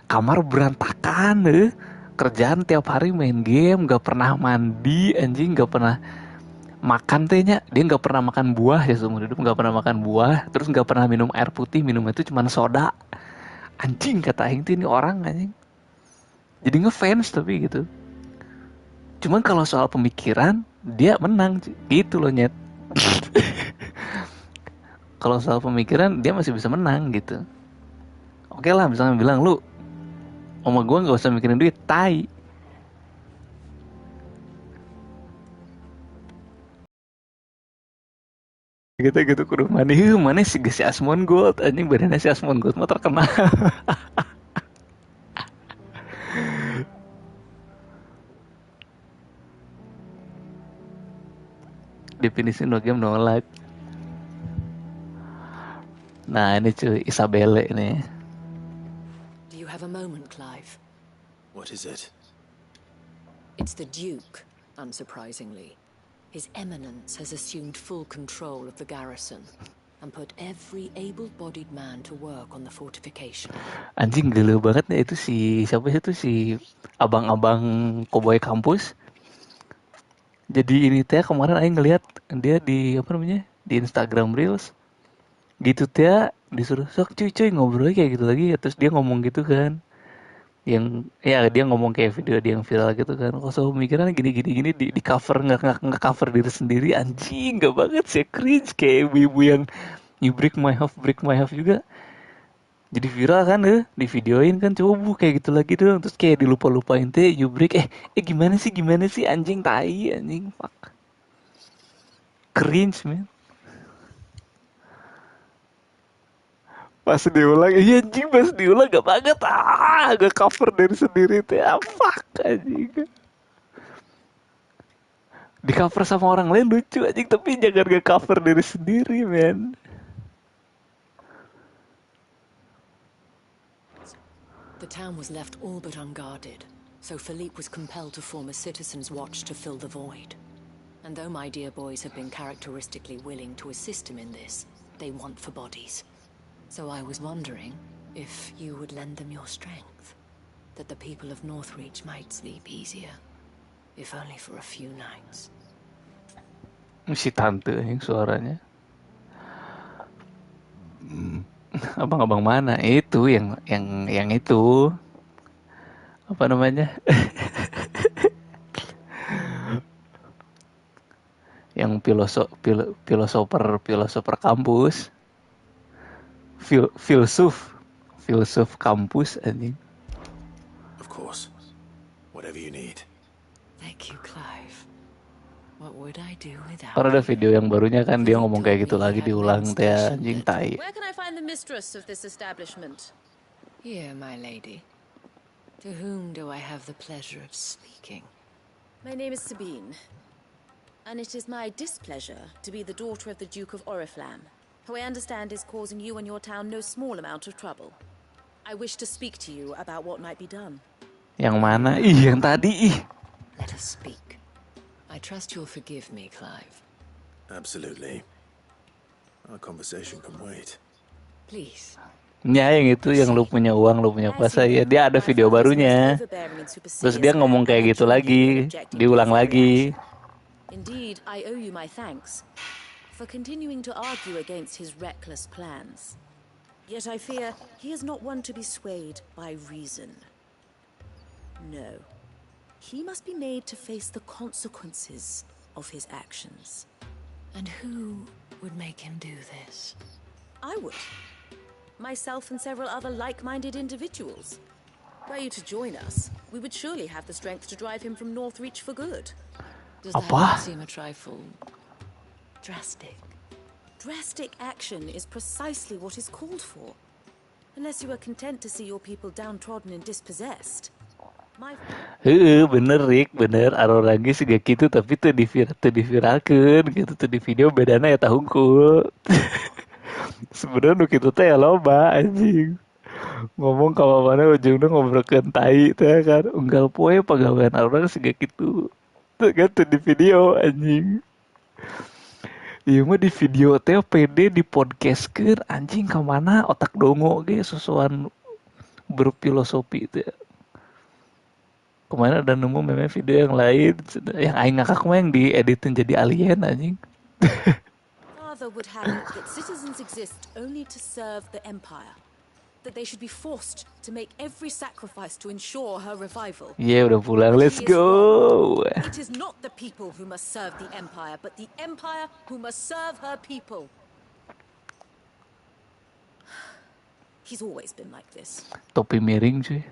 kamar berantakan kerjaan tiap hari main game, gak pernah mandi anjing, gak pernah makan tehnya. Dia gak pernah makan buah ya seumur hidup, gak pernah makan buah. Terus gak pernah minum air putih, minum itu cuma soda. Anjing kata aing tuh ini orang anjing. Jadi ngefans tapi gitu. Cuman kalau soal pemikiran dia menang gitu loh nyet. Kalau soal pemikiran dia masih bisa menang gitu. Oke lah misalnya bilang lu sama gue gak usah mikirin duit, tai. Gitu kudu mana si Asmon Gold anjing, badannya si Asmon Gold mah terkenal. Definisi no game no life. Nah ini cuy, Isabelle ini. Do you have a moment, Clive? What is it? It's the Duke, unsurprisingly. His Eminence has assumed full control of the garrison and put every able-bodied man to work on the fortification. Anjing gila banget ya itu siapa sih itu si abang-abang koboi kampus. Jadi ini teh kemarin aing ngeliat dia di apa namanya di Instagram Reels gitu teh, disuruh sok cuy ngobrol kayak gitu lagi ya. Terus dia ngomong gitu kan, yang ya dia ngomong kayak video dia yang viral gitu kan, kok so pemikiran gini di cover nggak cover diri sendiri, anjing nggak banget sih, cringe kayak ibu yang you break my half juga jadi viral kan di videoin kan, coba bu kayak gitu lagi dong, terus kayak dilupa-lupain teh you break gimana sih anjing, tai anjing, fuck, cringe man. Pas diulang, iya anjing pas diulang gak banget, gak cover dari sendiri teh, fuck anjing. Di cover sama orang lain lucu anjing, tapi jangan nge-cover diri sendiri, men. The town was left all but unguarded, so Philippe was compelled to form a citizen's watch to fill the void. And though my dear boys have been characteristically willing to assist him in this, they want for bodies. So I was wondering if you would lend them your strength, that the people of Northreach might sleep easier, if only for a few nights. Si tante yang suaranya. Abang-abang mana? Itu yang itu. Apa namanya? Yang filosofer kampus. Filsuf kampus anjing. Of course. Whatever you need. Thank you, Clive. What would I do without Karena ada you? video yang barunya kan dia ngomong kayak gitu lagi diulang teh anjing tai. Where can I find the mistress of this establishment? Here, my lady. To whom do I have the pleasure of speaking? My name is Sabine, and it is my displeasure to be the daughter of the Duke of Oriflamme, who I understand is causing you and your town no small amount of trouble. I wish to speak to you about what might be done. Yang mana? Yang tadi. Let us speak. I trust you'll forgive me, Clive. Absolutely. Our conversation can wait. Please. Ya, yang itu yang lu punya uang, lu punya kuasa ya. Dia ada video barunya. Terus dia ngomong kayak gitu lagi, diulang lagi. Indeed, I owe you my thanks for continuing to argue against his reckless plans. Yet I fear he is not one to be swayed by reason. No. He must be made to face the consequences of his actions. And who would make him do this? I would. Myself and several other like-minded individuals. Were you to join us, we would surely have the strength to drive him from Northreach for good. Does that not seem a trifle drastic? Drastic action is precisely what is called for. Unless you are content to see your people downtrodden and dispossessed. Bener Rick, bener. Arorangnya sih gak gitu, tapi tuh diviralkan gitu, tuh di video bedana ya tahungkul. Sebenarnya nu kitu teh ya loba anjing. Ngomong ka mana ujungnya ngobrolkeun tai teh kan. Unggal poe pagawean orang sih gak gitu. Tuh kan tuh di video anjing. Iya mah di video teh PD di podcastkeun anjing ka mana otak dongo ge sosokan berfilosofi teh. Kemarin ada nemu meme video yang lain yang aing ngakak mah yang dieditin jadi alien anjing. Father would have it that citizens exist only to serve the Empire. That they should be forced to make every sacrifice to ensure her revival. Iya udah pulang, let's go. It is not the people who must serve the Empire, but the Empire who must serve her people. He's always been like this. Topi miring cuy.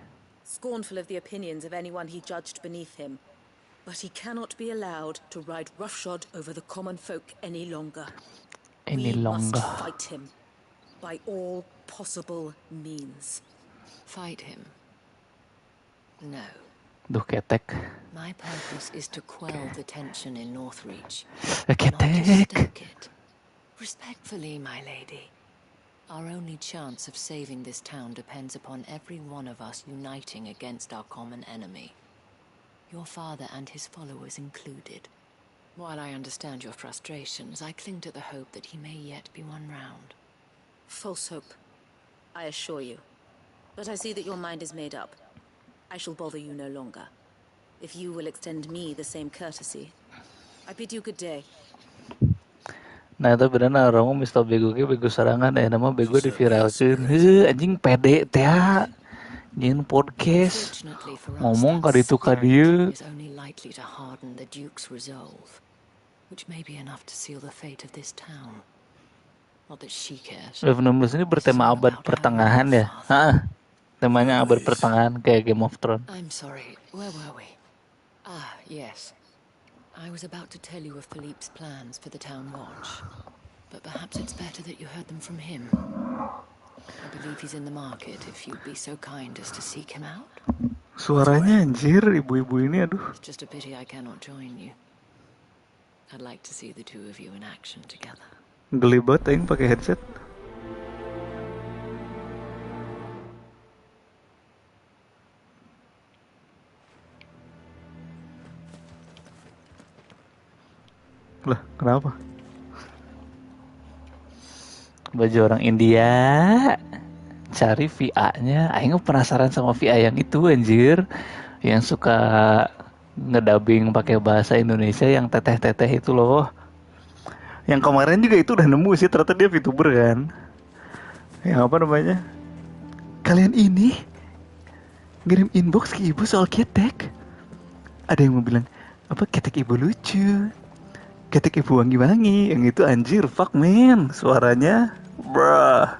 Scornful of the opinions of anyone he judged beneath him. But he cannot be allowed to ride roughshod over the common folk any longer. We must fight him by all possible means. Fight him? No. Duh ketek. My purpose is to quell the tension in Northreach. Ketek. Not to stoke it. Respectfully, my lady. Our only chance of saving this town depends upon every one of us uniting against our common enemy. Your father and his followers included. While I understand your frustrations, I cling to the hope that he may yet be won round. False hope, I assure you. But I see that your mind is made up. I shall bother you no longer. If you will extend me the same courtesy, I bid you good day. Nah itu bener orang mau misal bego serangan nama bego diviralkan. Anjing pede teh. Nyin podcast ngomong ka ditu ka dieu. Is only likely to harden the Duke's resolve, which may be enough to seal the fate of this town. Not that she cares. F16 ini bertema abad pertengahan ya. Temanya abad pertengahan kayak Game of Thrones. I'm sorry, where were we? Ah, yes. I was about to tell you of Philippe's plans for the town watch, but perhaps it's better that you heard them from him. I believe he's in the market, if you'd be so kind as to seek him out. Suaranya anjir, ibu-ibu ini aduh. It's just a pity I cannot join you. I'd like to see the two of you in action together. Geli banget aing pakai headset. Lah, kenapa? Baju orang India. Cari VA-nya. Aing penasaran sama VA yang itu anjir. Yang suka ngedubbing pakai bahasa Indonesia yang teteh-teteh itu loh. Yang kemarin juga itu udah nemu sih, ternyata dia VTuber kan. Yang apa namanya? Kalian ini ngirim inbox ke ibu soal ketek. Ada yang mau bilang, apa ketek ibu lucu. Ketek ibu wangi-wangi. Yang itu anjir, fuck man. Suaranya, bruh.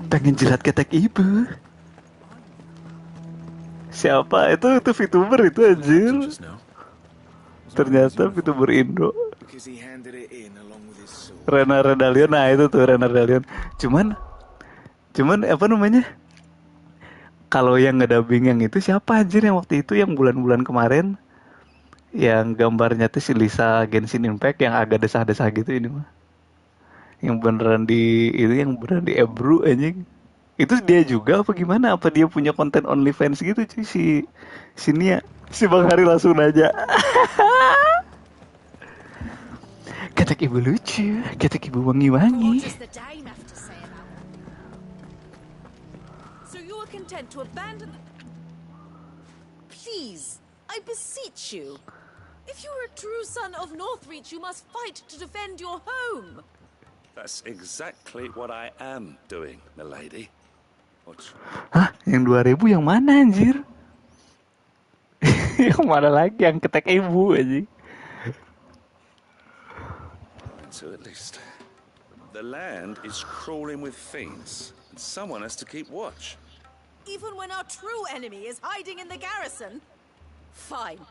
Pengen jilat ketek ibu. Siapa? Itu VTuber itu anjir. Ternyata VTuber Indo. Rena Redalion, nah itu tuh Rena Redalion. Cuman apa namanya? Kalau yang ngedubbing yang itu siapa anjir yang waktu itu yang bulan-bulan kemarin yang gambarnya tuh si Lisa Genshin Impact yang agak desah-desah gitu ini mah. Yang beneran di Ebru anjing. Itu dia juga apa gimana? Apa dia punya konten OnlyFans gitu cuy si Nia. Si Bang Hari langsung nanya. Ketek ibu lucu, ketek ibu wangi-wangi. So you are content to abandon... Please, I beseech you. If you are a true son of Northreach, you must fight to defend your home. That's exactly what I am doing, milady. Hah? Yang 2000 yang mana anjir? Yang mana lagi yang ketek ibu anjing? So at least the land is crawling with fiends, and someone has to keep watch. Even when our true enemy is hiding in the garrison? Fine.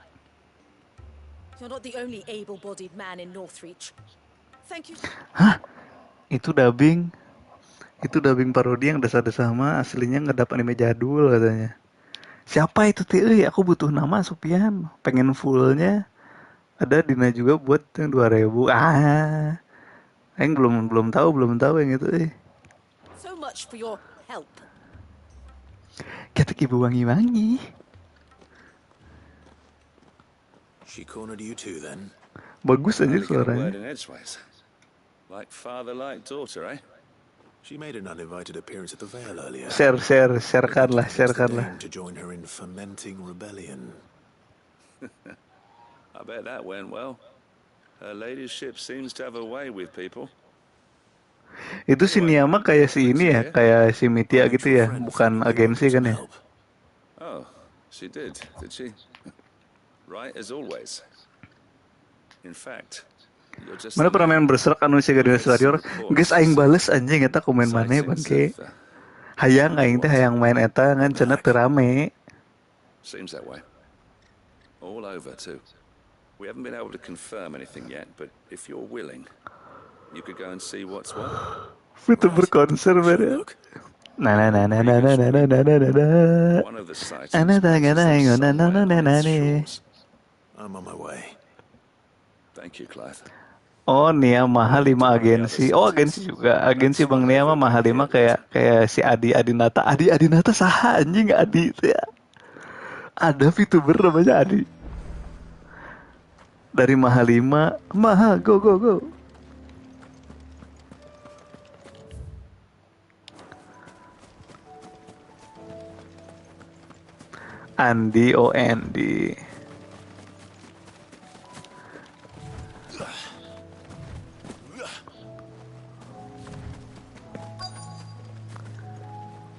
You're not the only able-bodied man in Northreach. Thank you. Hah? Itu dubbing parodi yang desa-desa mah aslinya ngedap anime jadul katanya. Siapa itu teh? Aku butuh nama Supian. Pengen fullnya. Ada Dina juga buat yang 2000. Aing belum tahu yang itu. So much for your help. Ketek ibu wangi-wangi. She cornered you too then. Bagus aja suaranya. Like father, like daughter, eh? She made an uninvited appearance at the Vale earlier. Sharekanlah. To join her in fomenting rebellion. I bet that went well. Her ladyship seems to have a way with people. Itu si Niyama kayak si ini ya, kayak si Mitya gitu ya, bukan agensi kan ya? Oh, she did she? Right as always. In fact, mana pernah main berserak anu si Gadis Warrior? Guys aing bales anjing eta komen maneh bangke. Hayang aing teh hayang main eta ngan cenah teu rame. Seems that way. All over too. We haven't been able to confirm anything yet, but if you're willing, you could go and see what's what. Itu berkonser bare. Nah. One of the sites. I'm on my way. Thank you, Clive. Oh, Nia mahal 5 agensi. Oh, agensi juga. Agensi Bang Nia mah mahal 5 kayak si Adi Adinata. Adi Adinata saha anjing Adi itu ya. Ada VTuber namanya Adi. Dari mahal 5, mahal go. Andi OND.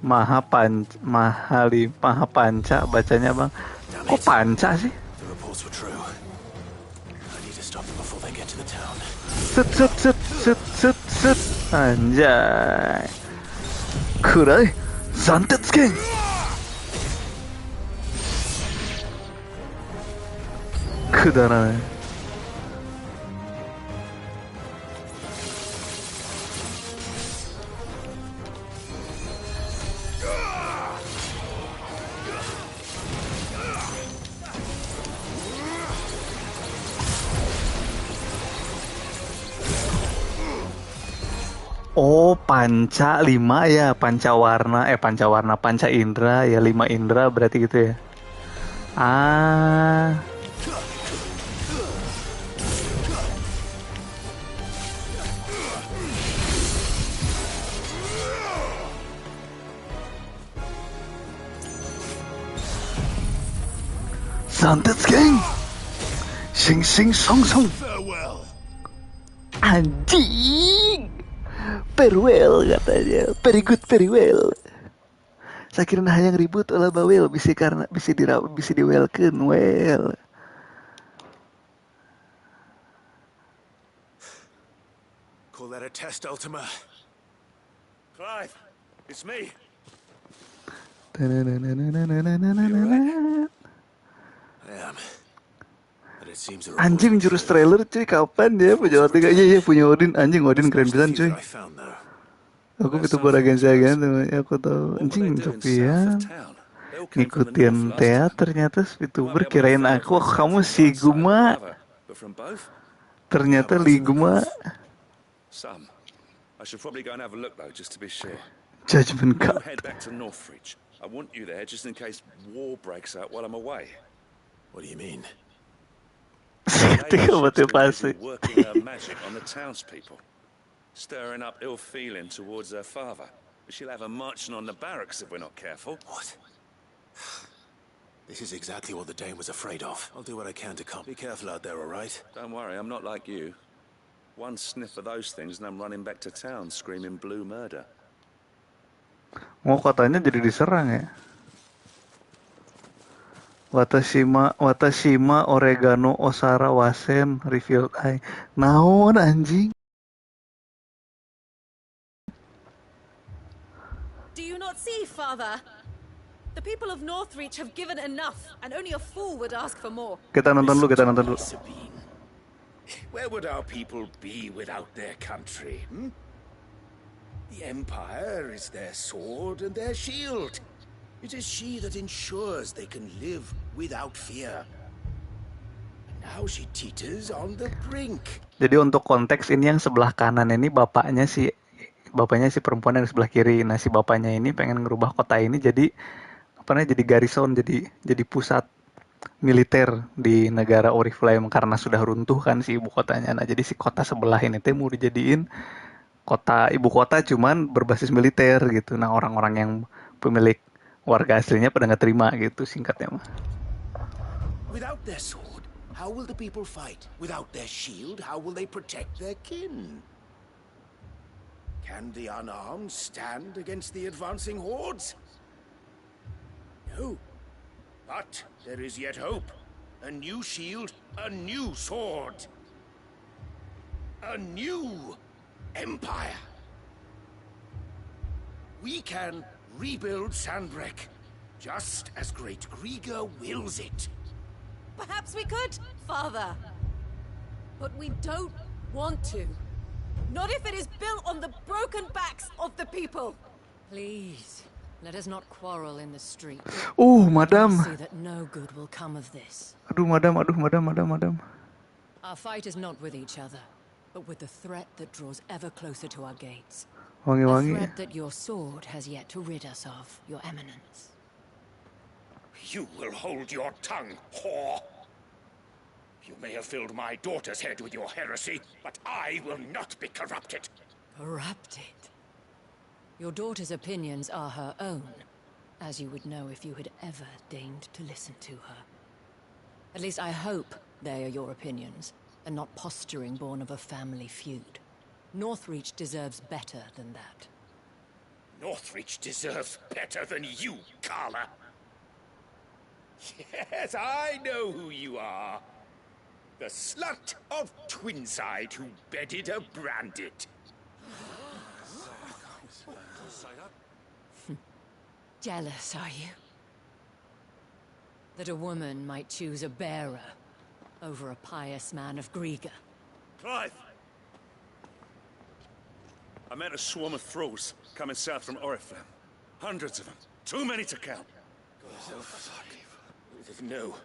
Maha Panca bacanya Bang. Kok Panca sih? Set. Anjay. Kurai Zantetsuken. Kudaranai. Oh, panca 5 ya, panca indera ya, 5 indera berarti gitu ya. Ah. Santet geng. Sing sing song song. Farewell. Anjing. Farewell katanya. Very good, very well. Sakirana hayang ribut ulah bawel bisi karena bisi diwelkeun well. Call that a test, Ultima? Clive, it's me. I am. But it seems there are more Anjing than jurus two. trailer cuy, kapan dia punya Odin? Iya punya Odin, anjing Odin keren Snatched the pisan few cuy. that I found, though. Aku That's itu something, I beragen-agen suppose. tuh, ya aku tahu What were they anjing doing south of Sofian town? They all came from the north ngikutin last time. ternyata You won't VTuber be able to kirain follow aku for example kamu from si one side or the Guma other, but from both? ternyata Tamat in the Ligma north. Some. I should probably go and have a look though, just to be sure. Judgment You Cup. head back to Northreach. I want you there just in case war breaks out while I'm away. What do you mean? Ketika Ship's been busy motivasi. working her magic on the townspeople, stirring up ill feeling towards her father. But she'll have her marching on the barracks if we're not careful. What? This is exactly what the Dane was afraid of. I'll do what I can to calm. Be careful out there, all right? Don't worry, I'm not like you. One sniff of those things and I'm running back to town screaming blue murder. Oh katanya jadi diserang ya. Watashima Oregano Osara Wasen Revealed Eye. Naon anjing? Do you not see, Father? The people of Northreach have given enough, and only a fool would ask for more. Kita nonton dulu. Sabine. Where would our people be without their country? The Empire is their sword and their shield. It is she that ensures they can live without fear. And now she teeters on the brink. Jadi untuk konteks ini yang sebelah kanan ini bapaknya si perempuan yang sebelah kiri. Nah si bapaknya ini pengen ngerubah kota ini jadi jadi garrison, jadi pusat militer di negara Oriflame karena sudah runtuh kan si ibu kotanya. Nah jadi si kota sebelah ini teh mau dijadiin kota ibu kota cuman berbasis militer gitu. Nah orang-orang yang pemilik warga aslinya pada nggak terima gitu singkatnya mah. Without their sword, how will the people fight? Without their shield, how will they protect their kin? Can the unarmed stand against the advancing hordes? No. But there is yet hope. A new shield, a new sword. A new empire. We can rebuild Sandbreck, just as Great Grieger wills it. Perhaps we could, Father. But we don't want to. Not if it is built on the broken backs of the people. Please, let us not quarrel in the street. Madam. I see that no good will come of this. Aduh, madam. Our fight is not with each other, but with the threat that draws ever closer to our gates. Wangi-wangi. A threat that your sword has yet to rid us of, Your Eminence. You will hold your tongue, whore! You may have filled my daughter's head with your heresy, but I will not be corrupted. Corrupted? Your daughter's opinions are her own, as you would know if you had ever deigned to listen to her. At least I hope they are your opinions, and not posturing born of a family feud. Northreach deserves better than that. Northreach deserves better than you, Carla. Yes, I know who you are. The slut of Twinside who bedded a branded. Jealous, are you? That a woman might choose a bearer over a pious man of Grieger. Clive! I met a swarm of thralls coming south from Oriflame. Hundreds of them. Too many to count. No.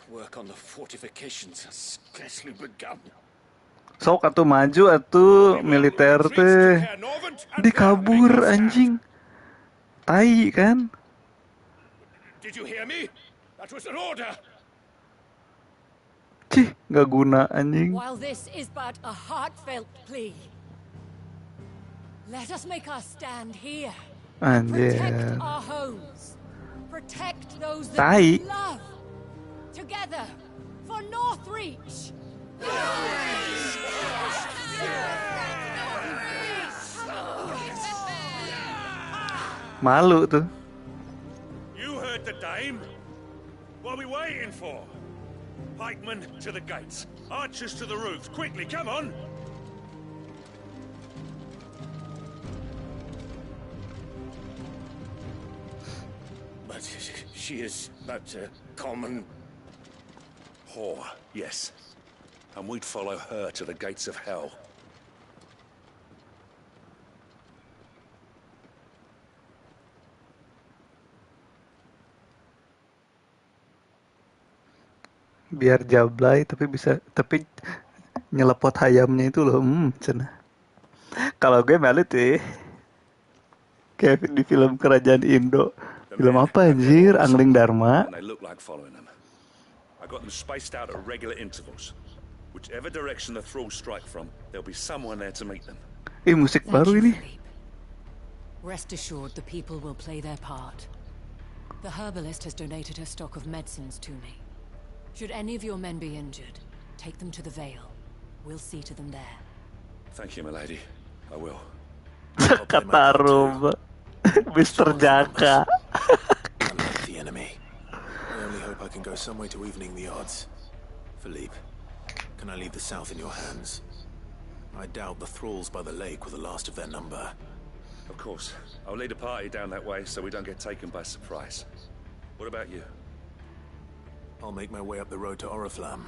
Work on the fortifications has scarcely begun. Sok atuh maju atuh militer teh dikabur anjing. Tai kan? Did you hear me? That was an order. Cih, nggak guna anjing. While this is but a heartfelt plea, let us make our stand here. Anjir. Protect our homes. Protect those that Tai. we love. Together for Northreach. Malu tuh. You heard the dame. What are we waiting for? Pikemen to the gates. Archers to the roofs. Quickly, come on. But she is but a common Whore, yes. And we'd follow her to the gates of hell. Biar jablay tapi nyelepot hayamnya itu loh. Cenah. Kalau gue malu tuh. Kayak di film kerajaan Indo. Film apa anjir? Angling Dharma. And they look like following them. I got them spaced out at regular intervals. Whichever direction the thralls strike from, there'll be someone there to meet them. Musik baru ini. Rest assured the people will play their part. The herbalist has donated her stock of medicines to me. Should any of your men be injured, take them to the Vale. We'll see to them there. Thank you, milady. I will. Katarum. Mr. Jaka. Unlike the enemy. I only hope I can go some way to evening the odds. Philippe, can I leave the south in your hands? I doubt the thralls by the lake were the last of their number. Of course. I'll lead a party down that way so we don't get taken by surprise. What about you? I'll make my way up the road to Oriflamme.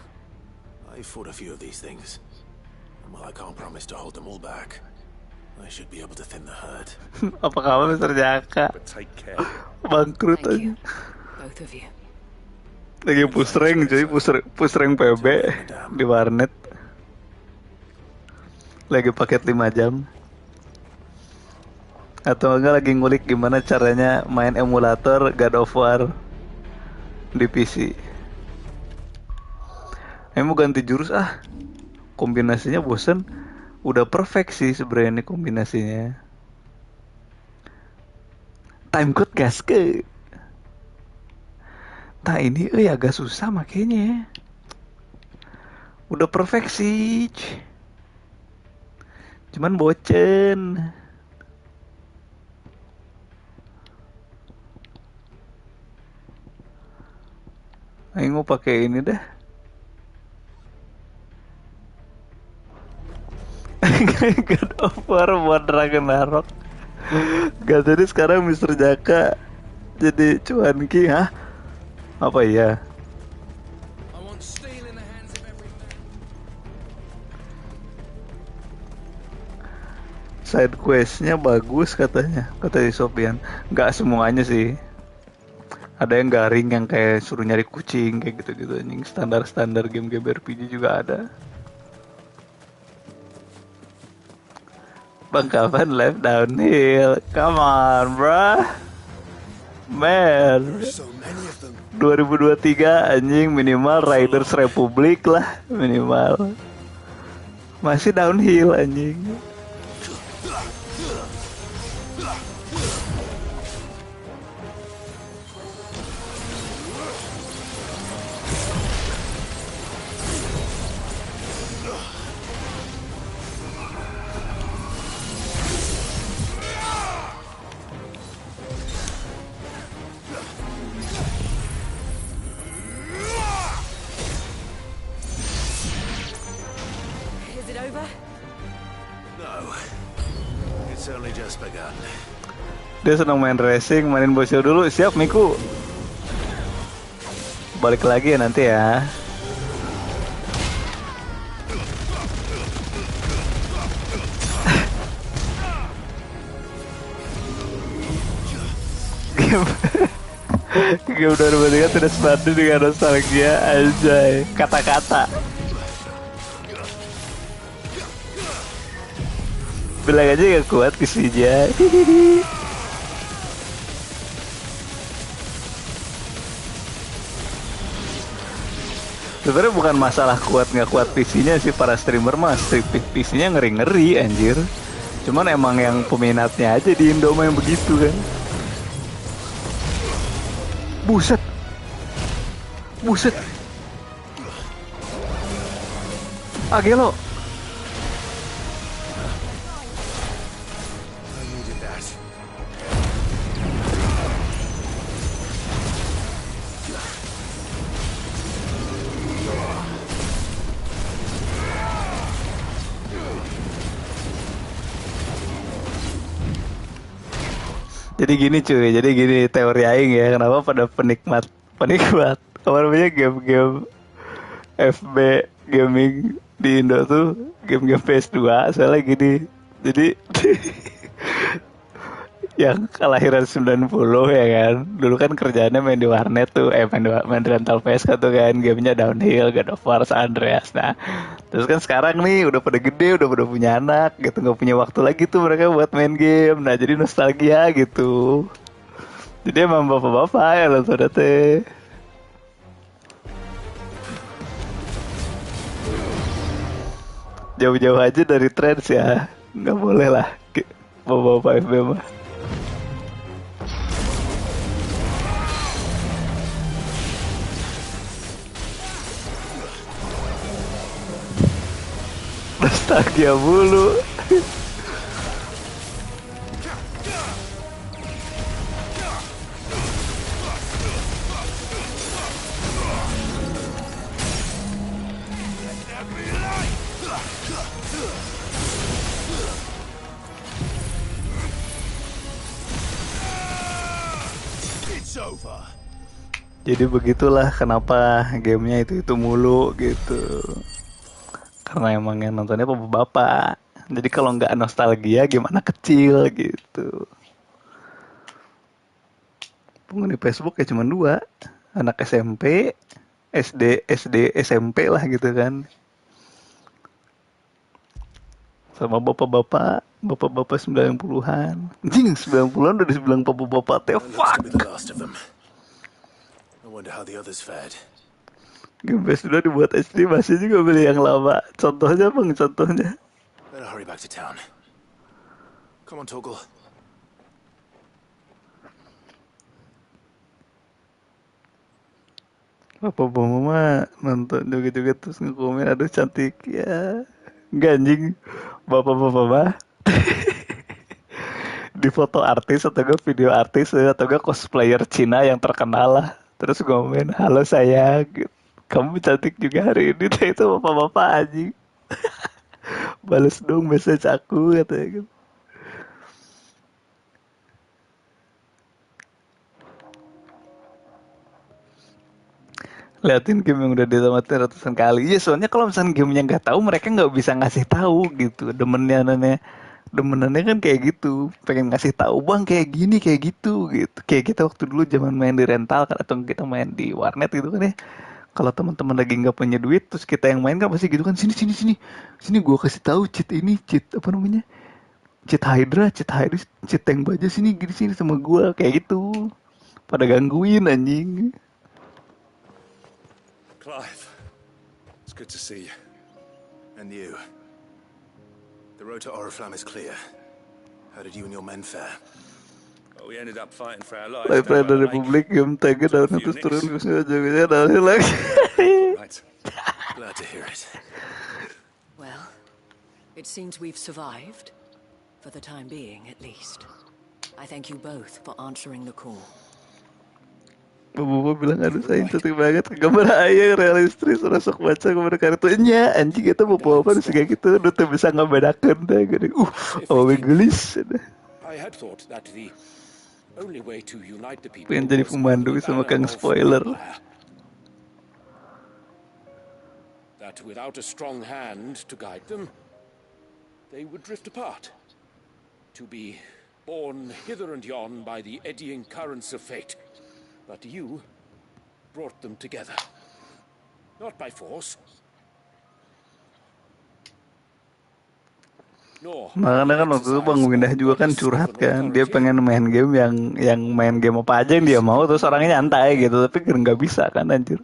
I fought a few of these things. And while I can't promise to hold them all back, I should be able to thin the herd. Apa kabar Mr. Jaka? But take care. Bangkrut aja. Both of you. Lagi push rank cuy, push rank PB di warnet. Lagi paket 5 jam. Atau enggak lagi ngulik gimana caranya main emulator God of War di PC. Mau ganti jurus kombinasinya bosen. Udah perfect sih sebenarnya ini kombinasinya. Time code gasket. Nah ini agak susah makanya. Udah perfect sih. Cuman bocen. Ayo mau pakai ini dah. God of War buat Ragnarok. Gak, jadi sekarang Mr. Jaka jadi cuanki, apa iya? Side questnya bagus katanya, kata Sofian. Gak semuanya sih. Ada yang garing yang kayak suruh nyari kucing kayak gitu-gitu anjing. Standar-standar game-game RPG juga ada. Bang kapan live downhill? Come on, bruh. Man. 2023 anjing minimal Riders Republic lah minimal. Masih downhill anjing. Dia senang main racing, mainin bosnya dulu. Siap Miku. Balik lagi ya nanti ya. Game 2023 tidak sebanding dengan nostalgia anjay. Kata-kata. Bilang aja gak kuat isinya. Sebenarnya bukan masalah kuat nggak kuat PC-nya sih, para streamer mah PC-nya ngeri-ngeri anjir. Cuman emang yang peminatnya aja di Indo yang begitu kan. Buset. Buset. Agelo. Jadi gini cuy, jadi gini teori aing ya, kenapa pada penikmat apa namanya game-game FB gaming di Indo tuh game-game PS2 soalnya gini. Jadi yang kelahiran 90 ya kan. Dulu kan kerjaannya main di warnet tuh, main di rental PS tuh kan, gamenya Downhill, God of War, San Andreas. Nah, terus kan sekarang nih udah pada gede, udah pada punya anak gitu, nggak punya waktu lagi tuh mereka buat main game. Nah, jadi nostalgia gitu. Jadi emang bapak-bapak ya loh saudara teh. Jauh-jauh aja dari trends ya. Nggak boleh lah bapak-bapak FB mah. Nostalgia mulu. Jadi begitulah kenapa gamenya itu mulu gitu. Karena emang yang nontonnya bapak-bapak. Jadi kalau nggak nostalgia gimana kecil gitu. Penghuni Facebook ya cuma dua. Anak SMP, SD, SMP lah gitu kan. Sama bapak-bapak 90-an. Anjing 90-an udah dibilang bapak-bapak teh fuck. Game PS2 dibuat HD masih juga beli yang lama. Contohnya bang, contohnya. Better hurry back to town. Come on, Toggle. Bapak mama nonton joget-joget terus ngekomen, aduh cantik ya. Enggak anjing, bapak-bapak mah di foto artis atau gak video artis atau gak cosplayer Cina yang terkenal lah. Terus komen, halo sayang, kamu cantik juga hari ini. Itu bapak-bapak anjing. Balas dong message aku katanya gitu. Liatin game yang udah ditamatin ratusan kali. Iya soalnya kalau misalnya gamenya nggak tahu, mereka nggak bisa ngasih tahu gitu. Demenannya kan kayak gitu, pengen ngasih tahu bang kayak gini kayak gitu gitu. Kayak kita waktu dulu zaman main di rental kan, atau kita main di warnet gitu kan ya. Kalau teman-teman lagi nggak punya duit, terus kita yang main kan pasti gitu kan, sini sini sini, sini gua kasih tahu cheat ini, cheat apa namanya, cheat Hydra, cheat tank baja sini gini sini sama gua kayak gitu. Pada gangguin anjing. Clive, it's good to see you. And you. The road to Oriflamme is clear. How did you and your men fare? Well, we ended up fighting for our lives. Live dari Republik game tagnya daun terus turun terusnya jaganya dari lagi. Glad to hear it. Well, it seems we've survived. For the time being, at least. I thank you both for answering the call. Bapak bilang aduh saya cantik banget, gambar ayah realistis, rasuk baca gambar kartunya anjing itu bapak sih kayak gitu, udah tuh bisa ngebedakan deh gini. Oh gelis. Pengen jadi pemandu sama kang spoiler. That without a strong hand to guide them, they would drift apart, to be borne hither and yon by the eddying currents of fate. But you brought them together. Not by force. nor can Makanya we kan waktu itu Bang exercise Windah our juga kan goddess curhat over kan, dia authority. pengen main game yang main game apa aja yang dia mau, terus orangnya nyantai gitu, tapi kan nggak bisa kan anjir.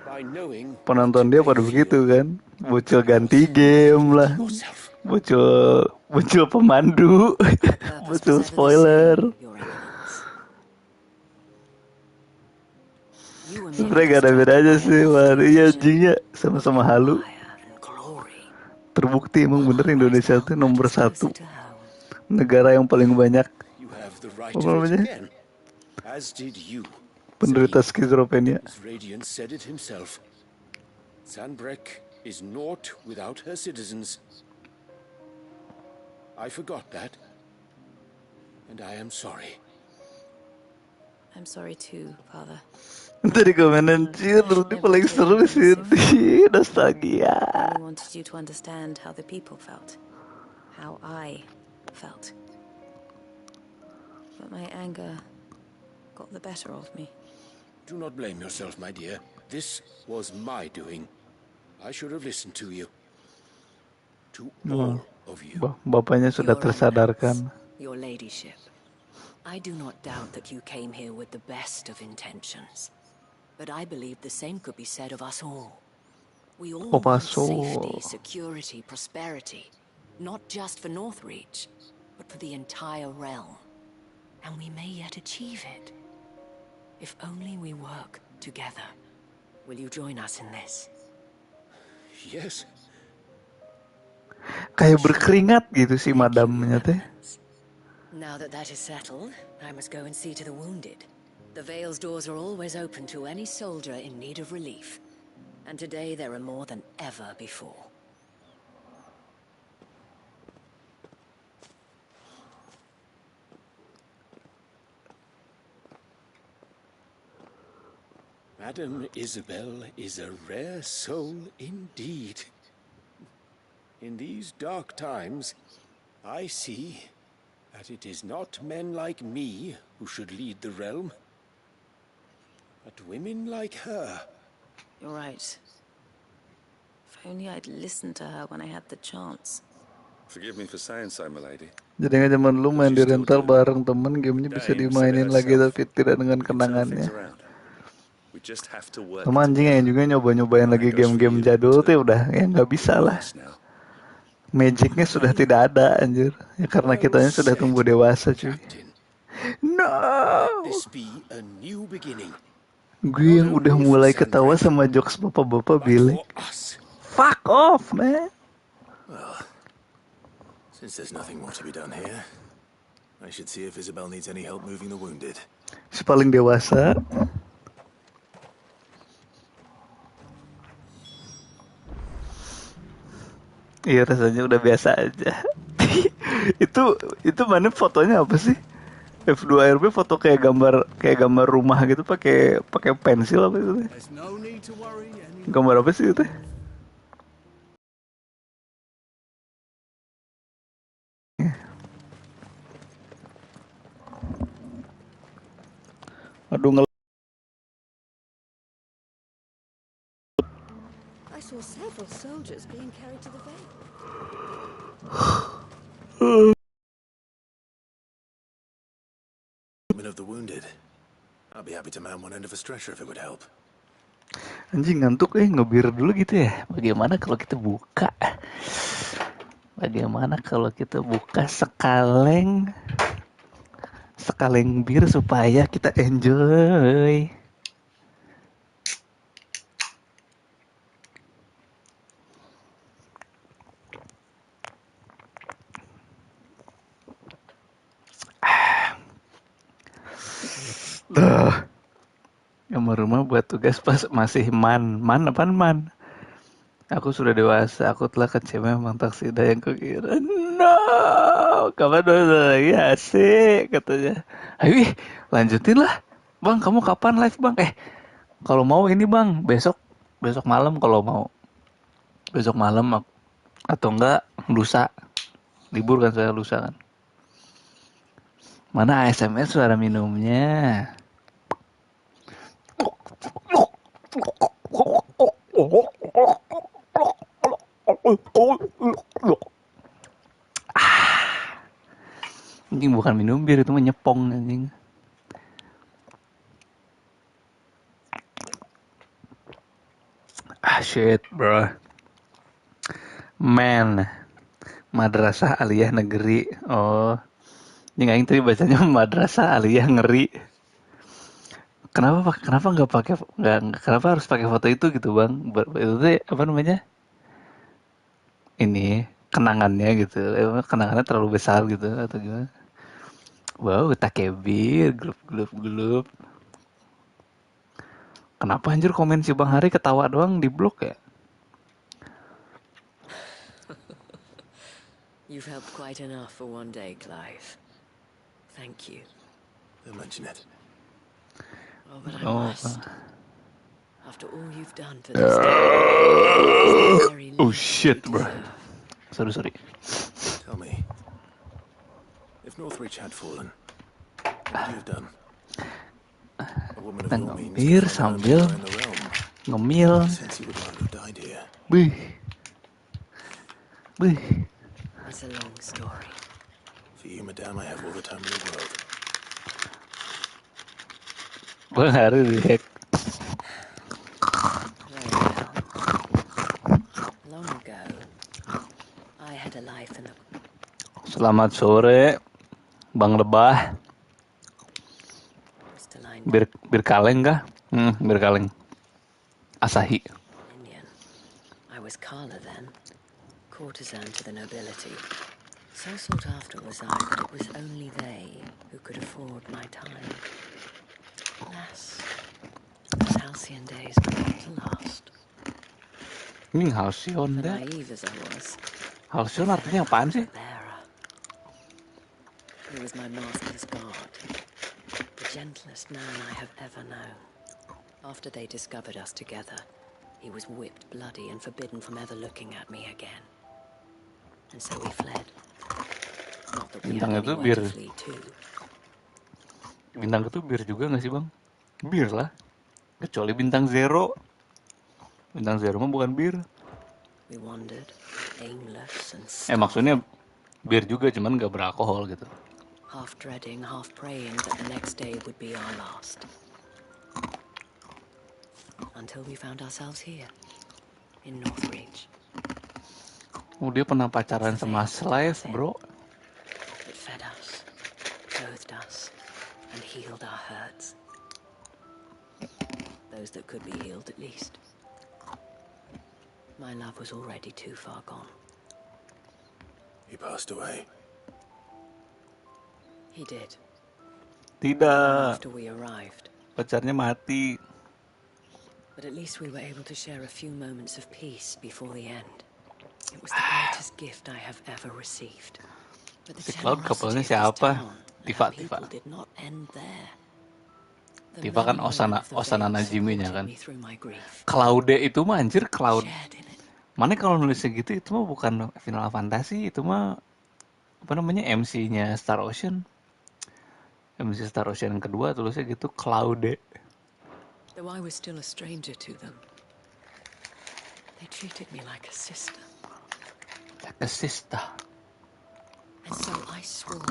By knowing Penonton what dia they pada begitu feel, kan, bocil ganti because game feel it lah, yourself. bocil pemandu, Our purpose bocil was ever the spoiler. same, Your Eminence. You were merely Sebenernya gak ada distracted bedanya by an sih, earthly Maria vision anjingnya of sama-sama halu. empire and glory. Terbukti emang bener Right Indonesia now, tuh that nomor is satu closer to home. negara yang paling banyak You have the right apa to it namanya again, as did you. penderita Selim, skizofrenia. His Radiance said it himself. Sanbreque is naught without her citizens. I forgot that, and I am sorry. I'm sorry too, Father. Tadi komenan anjir, ini paling seru sih, nostalgia. I only wanted you to understand how the people felt, how I felt. But my anger got the better of me. Do not blame yourself, my dear. This was my doing. I should have listened to you. To all of you. Bapaknya sudah Your tersadarkan. Eminence, Your Ladyship, I do not doubt that you came here with the best of intentions. But I believe the same could be said of us all. We all want safety, security, prosperity. Not just for Northreach, but for the entire realm. And we may yet achieve it. If only we work together. Will you join us in this? Yes. Kayak berkeringat gitu sih madamnya teh. Now that is settled, I must go and see to the wounded. The Vale's doors are always open to any soldier in need of relief. And today there are more than ever before. Madam Isabel is a rare soul indeed. In these dark times, I see that it is not men like me who should lead the realm, but women like her. You're right. If only I'd listened to her when I had the chance. Forgive me for saying so, my lady. Jadi nggak zaman lu main di rental bareng temen, gamenya bisa dimainin lagi tapi tidak dengan kenangannya. Sama anjingnya juga nyoba-nyobain lagi game-game jadul tuh udah ya nggak bisa lah. Magicnya sudah tidak ada anjir. Ya karena kitanya sudah tumbuh dewasa cuy. No. Gue yang udah mulai ketawa sama jokes bapak-bapak bilang, fuck off man. Well, since there's nothing more to be done here, I should see if Isabel needs any help moving the wounded. Si paling dewasa. Iya rasanya udah biasa aja. itu mana fotonya apa sih? F2RB foto kayak gambar rumah gitu pakai pensil apa itu? Gambar apa sih itu? Aduh I saw several soldiers being carried to the Vale. Of the wounded. I'll be happy to man one end of a stretcher if it would help. Anjing ngantuk ngebir dulu gitu ya. Bagaimana kalau kita buka? Bagaimana kalau kita buka sekaleng bir supaya kita enjoy. Kamar rumah buat tugas pas masih man. Aku sudah dewasa, aku telah kecewa memang taksida yang kukira. No, kapan udah lagi asik katanya. Ayo lanjutin lah, bang. Kamu kapan live bang? Kalau mau ini bang, besok malam kalau mau. Besok malam atau enggak lusa. Libur kan saya lusa kan. Mana ASMR suara minumnya? Anjing bukan minum bir, itu mah nyepong anjing. Ah shit, bro. Man, madrasah aliyah negeri. Oh, ini aing tadi bacanya madrasah aliyah ngeri. Kenapa nggak pakai nggak kenapa harus pakai foto itu gitu bang? Itu tuh apa namanya? Ini kenangannya gitu. Kenangannya terlalu besar gitu atau gimana? Wow, takebir, grup. Kenapa anjir komen si Bang Hari ketawa doang di blok ya? You've helped quite enough for one day, Clive. Thank you. Don't mention it. Oh, but I Oh, must. After all you've done for this town, it's the very oh least shit, we bro. deserve. Sorry. Tell me, if Northreach had fallen, what would you have done? A woman of Kita your means could ngebir find a home sambil anywhere in the realm. ngemil. I sense you would rather have died here. Bih. It's a long story. For you, madame, I have all the time in the world. Bang Hari dihack. Very well. Long ago, I had a life in the... Selamat sore, Bang Lebah. Bir kaleng kah? Bir kaleng. Asahi. Indian. I was Kala then, courtesan to the nobility. So sought after was I that it was only they who could afford my time. Alas, those halcyon days were not to last. Ini halcyon deh. Naive as I was, Halcyon artinya apaan sih? he was my master's guard, the gentlest man I have ever known. After they discovered us together, he was whipped bloody and forbidden from ever looking at me again. And so we fled. Not that we had Bintang itu anywhere bir. to flee to. Bintang itu bir juga nggak sih bang? Bir lah. Kecuali bintang zero. Bintang zero mah bukan bir. We wandered, aimless and starving. Maksudnya bir juga cuman nggak beralkohol gitu. Half dreading, half praying that the next day would be our last. Until we found ourselves here, in Northreach. Dia pernah pacaran sama slave, bro. It fed us, clothed us, and healed our hurts. Those that could be healed, at least. My love was already too far gone. He passed away. He did. Tidak. After we arrived. Pacarnya mati. But at least we were able to share a few moments of peace before the end. It was the greatest gift I have ever received. But the Cloud couple-nya siapa? Tifa. did not end there. Tifa kan Osana Najiminya kan. Claude itu mah anjir Cloud. Mana kalau nulisnya gitu itu mah bukan Final Fantasy, itu mah apa namanya MC-nya Star Ocean. MC Star Ocean yang kedua tulisnya gitu Claude. Though I was still a stranger to them, they treated me like a sister. Like a sister. And so I swore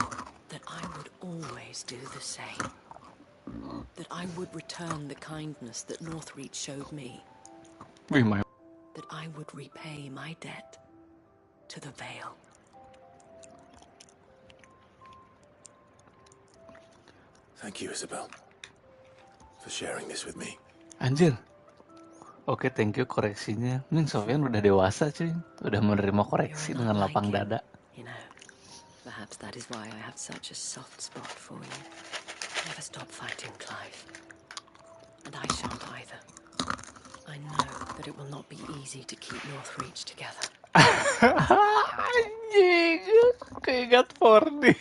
that I would always do the same. That I would return the kindness that Northreach showed me. That I would repay my debt to the Vale. Thank you, Isabel, for sharing this with me. Anjir. Oke, thank you koreksinya. Sofian udah dewasa cuy. Udah menerima koreksi dengan lapang dada. You know, perhaps that is why I have such a soft spot for you. Never stop fighting, Clive. And I shan't either. I know that it will not be easy to keep Northreach together. Anjing, keingat Fordi.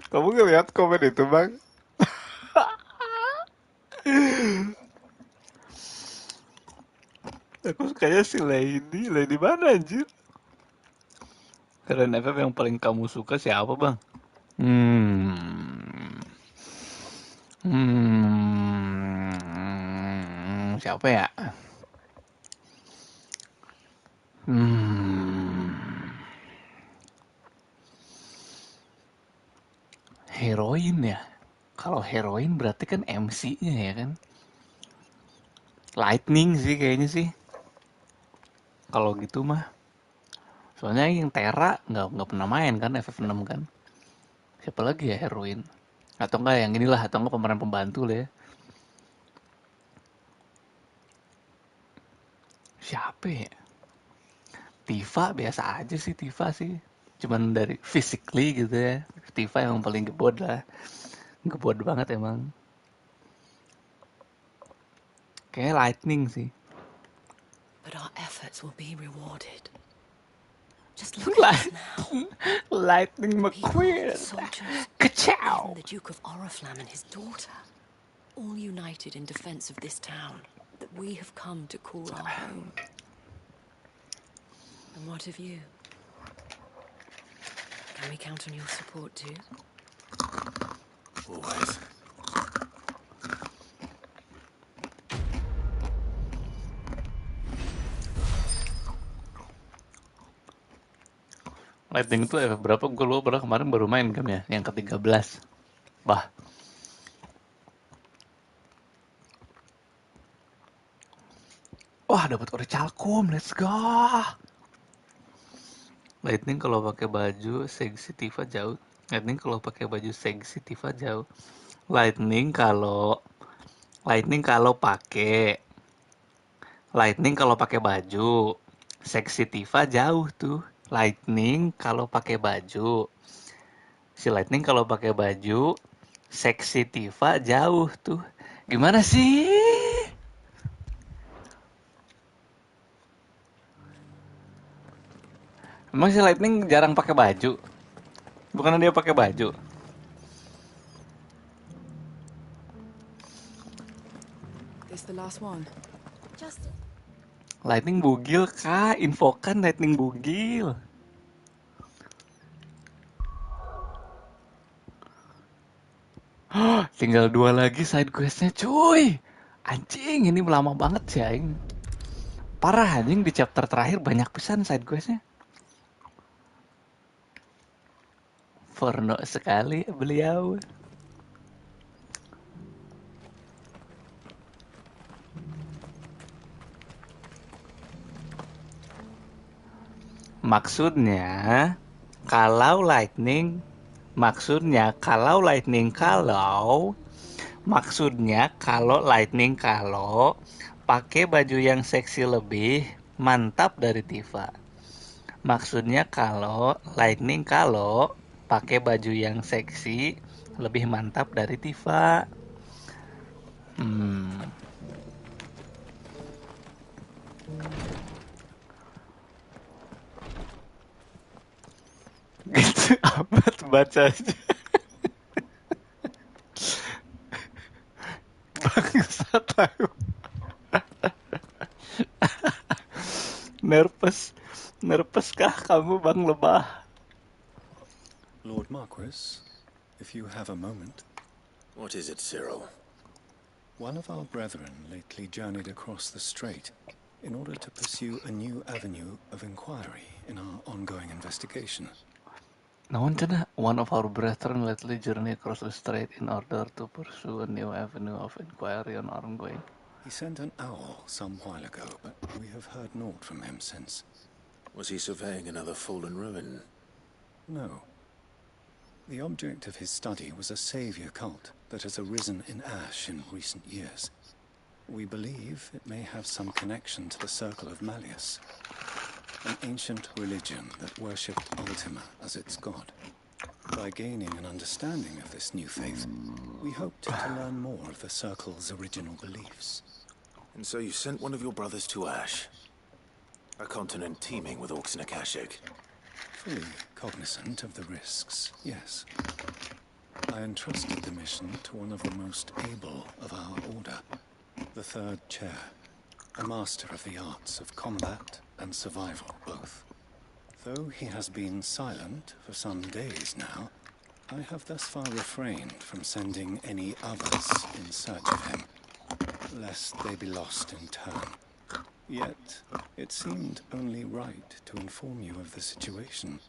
Kamu ngeliat komen itu, Bang? Aku sukanya si Lady. Lady mana, anjir? Keren FF yang paling kamu suka siapa, Bang? Siapa ya? Heroin ya. Kalau heroin berarti kan MC-nya ya kan. Lightning sih kayaknya sih. Kalau gitu mah. Soalnya yang Tera nggak pernah main kan FF6 kan. Siapa lagi ya heroin? Atau enggak yang inilah, atau enggak pemeran pembantu lah ya. Siapa ya? Tifa biasa aja sih, Tifa sih. Cuman dari physically gitu ya. Tifa yang paling gebod lah. Gebod banget emang. Kayak Lightning sih. But our efforts will be rewarded. Just look at us now. Lightning People, McQueen. soldiers, Ka-chow! even the Duke of Oriflamme and his daughter, all united in defense of this town that we have come to call our home. And what of you? Can we count on your support too? Always. Lightning itu FF berapa? Gue lupa, padahal kemarin baru main kan ya, yang ke-13. Bah. Wah, dapat orichalcum, let's go. Lightning kalau pakai baju seksi Tifa jauh. Lightning kalau pakai baju seksi Tifa jauh. Lightning kalau pakai baju seksi Tifa jauh tuh. Lightning kalau pakai baju. Si Lightning kalau pakai baju seksi Tifa jauh tuh. Gimana sih? Emang si Lightning jarang pakai baju? Bukannya dia pakai baju? This the last one. Just Lightning bugil kah? Infokan Lightning bugil. Tinggal 2 lagi side questnya cuy. Anjing, ini lama banget sih aing. Parah anjing, di chapter terakhir banyak pisan side questnya. Porno sekali beliau. Maksudnya kalau Lightning maksudnya kalau Lightning kalau pakai baju yang seksi lebih mantap dari Tifa. Maksudnya kalau Lightning kalau pakai baju yang seksi lebih mantap dari Tifa. Gitu amat bacanya. Bangsat aku. Nervous kah kamu Bang Lebah? Lord Marquis, if you have a moment. What is it, Cyril? One of our brethren lately journeyed across the strait in order to pursue a new avenue of inquiry in our ongoing investigation. Naon cenah, one of our brethren lately journeyed across the strait in order to pursue a new avenue of inquiry on our ongoing. He sent an owl some while ago, but we have heard naught from him since. Was he surveying another fallen ruin? No. The object of his study was a savior cult that has arisen in Ash in recent years. We believe it may have some connection to the Circle of Malleus, an ancient religion that worshipped Ultima as its god. By gaining an understanding of this new faith, we hoped to learn more of the Circle's original beliefs. And so you sent one of your brothers to Ash? A continent teeming with orcs and Akashic. Fully cognizant of the risks, yes. I entrusted the mission to one of the most able of our order, the Third Chair, a master of the arts of combat and survival both. Though he has been silent for some days now, I have thus far refrained from sending any others in search of him, lest they be lost in turn. Yet, it seemed only right to inform you of the situation,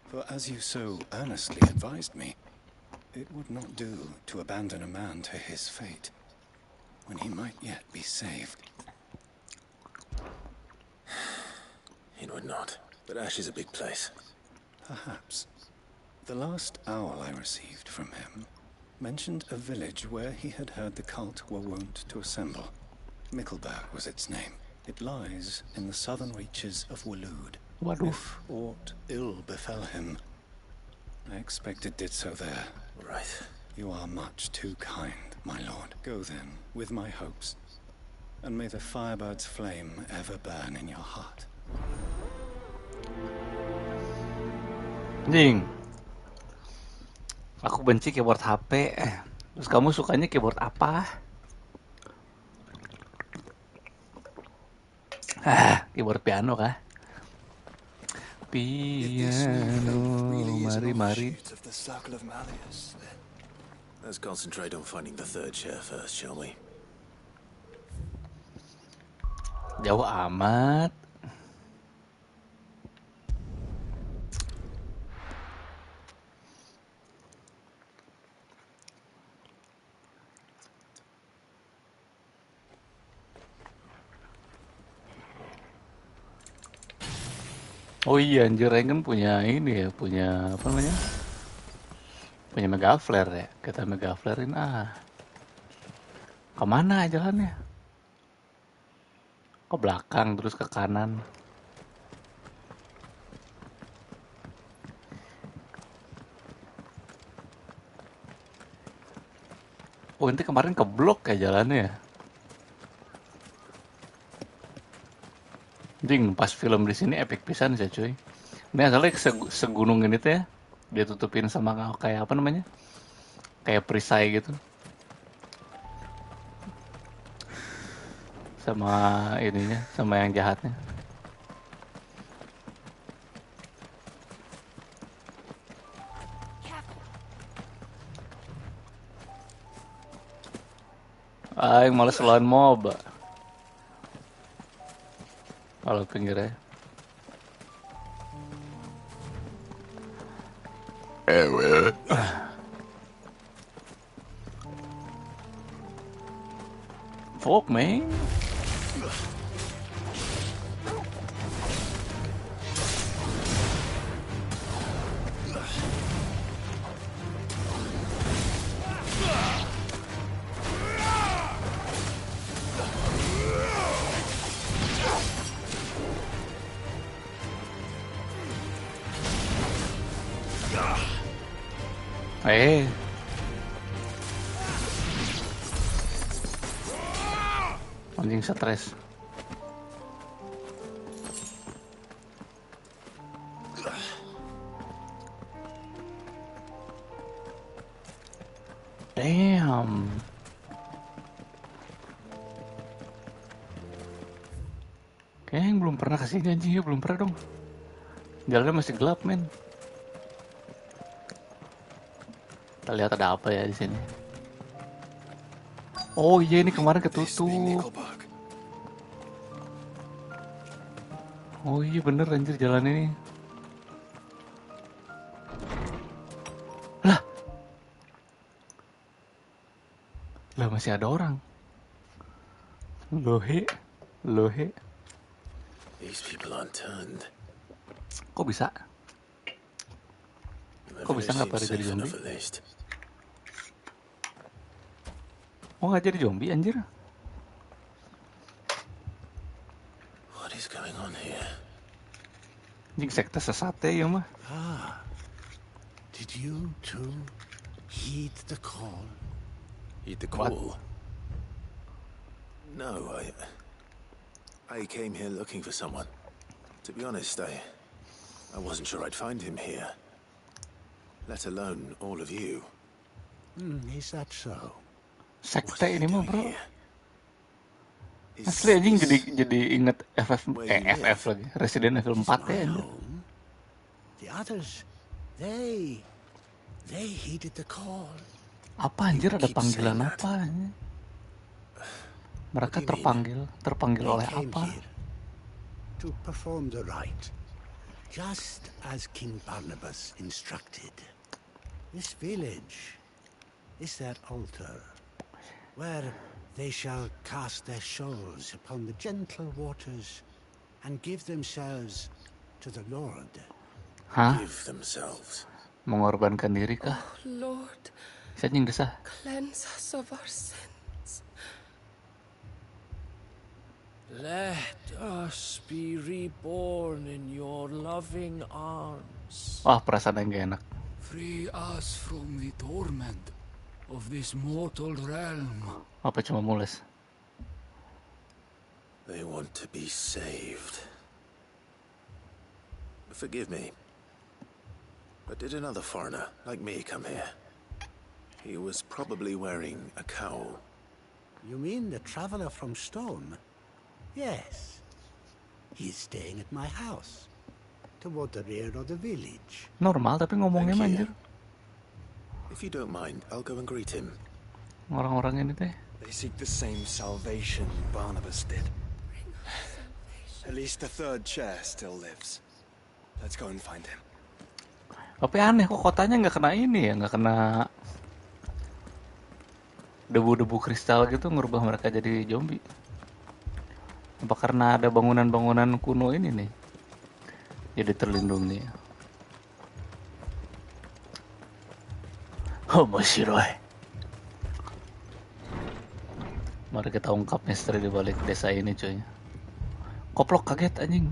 for as you so earnestly advised me, It would not do to abandon a man to his fate when he might yet be saved. It would not. But Ash is a big place. Perhaps. The last owl I received from him mentioned a village where he had heard the cult were wont to assemble. Mickleberg was its name. It lies in the southern reaches of Waloed. If aught ill befell him, I expect it did so there. Right. You are much too kind, my lord. Go then, with my hopes, and may the firebird's flame ever burn in your heart. Anjing. Aku benci keyboard HP. Terus kamu sukanya keyboard apa? Keyboard piano kah? Piano, mari. Let's concentrate on finding the third chair first, shall we? Jauh amat. Oh iya, anjir, Rengen punya ini ya, punya apa namanya? Punya mega flare ya. Kita mega flarein Kemana jalannya? Ke belakang terus ke kanan. Oh, nanti kemarin ke blok ya jalannya ya. Ding, pas film di sini epic pisan sih cuy. Ini asalnya segunung ini tuh ya, dia tutupin sama kayak apa namanya? Kayak perisai gitu. Sama ininya, sama yang jahatnya. Yang males lawan mob. Kalau pinggirnya. Fuck, man. Anjing stres. Damn. Kayaknya yang belum pernah kesini anjing ya, belum pernah dong. Jalannya masih gelap, men. Kita lihat ada apa ya di sini. Oh iya, ini kemarin ketutup. Oh iya bener anjir jalan ini. Lah masih ada orang. Lohe. These people aren't turned. Kok bisa? Kok bisa nggak pada jadi zombie? Oh nggak jadi zombie anjir? What is going on here? Anjing sekte sesat ya mah. Did you too heed the call? Heed the call? No, I came here looking for someone. To be honest, I wasn't sure I'd find him here. Let alone all of you. Is that so? Sekte ini mah bro. Asli anjing jadi inget FF lagi. Resident Evil 4 ya. The others, they heeded the call. Apa anjir, ada panggilan apa? Mereka terpanggil oleh apa? To perform the rite, just as King Barnabas instructed. This village is their altar, where they shall cast their souls upon the gentle waters and give themselves to the Lord. Hah? Give themselves. Mengorbankan diri kah? Oh, Lord, Saya nying desah. cleanse us of our sins. Let us be reborn in your loving arms. Wah, perasaan yang gak enak. Free us from the torment of this mortal realm. Apa cuma mules? They want to be saved. Forgive me. But did another foreigner, like me, come here? He was probably wearing a cowl. You mean the traveler from Stone? Yes. He's staying at my house, toward the rear of the village. Normal tapi ngomongnya manjir. If you don't mind, I'll go and greet him. Orang-orang ini teh. They seek the same salvation Barnabas did. At least the third chair still lives. Let's go and find him. Tapi aneh kok kotanya nggak kena ini ya, nggak kena debu-debu kristal gitu ngerubah mereka jadi zombie. Apa karena ada bangunan-bangunan kuno ini nih jadi terlindungi? Omoshiroi. Mari kita ungkap misteri di balik desa ini, cuy. Koplok kaget anjing.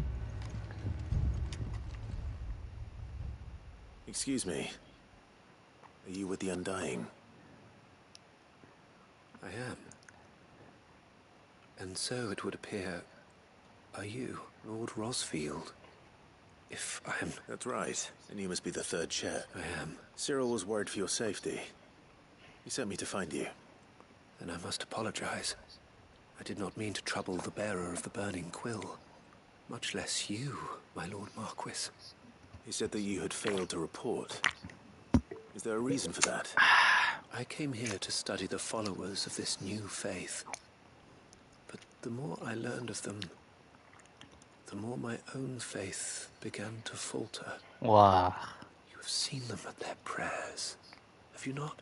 Excuse me. Are you with the Undying? I am. And so it would appear, are you, Lord Rosfield? If I am... That's right. And you must be the third chair. I am. Cyril was worried for your safety. He sent me to find you. Then I must apologize. I did not mean to trouble the bearer of the burning quill. Much less you, my Lord Marquis. He said that you had failed to report. Is there a reason for that? I came here to study the followers of this new faith. But the more I learned of them, the more my own faith began to falter. Wow. You have seen them at their prayers, have you not?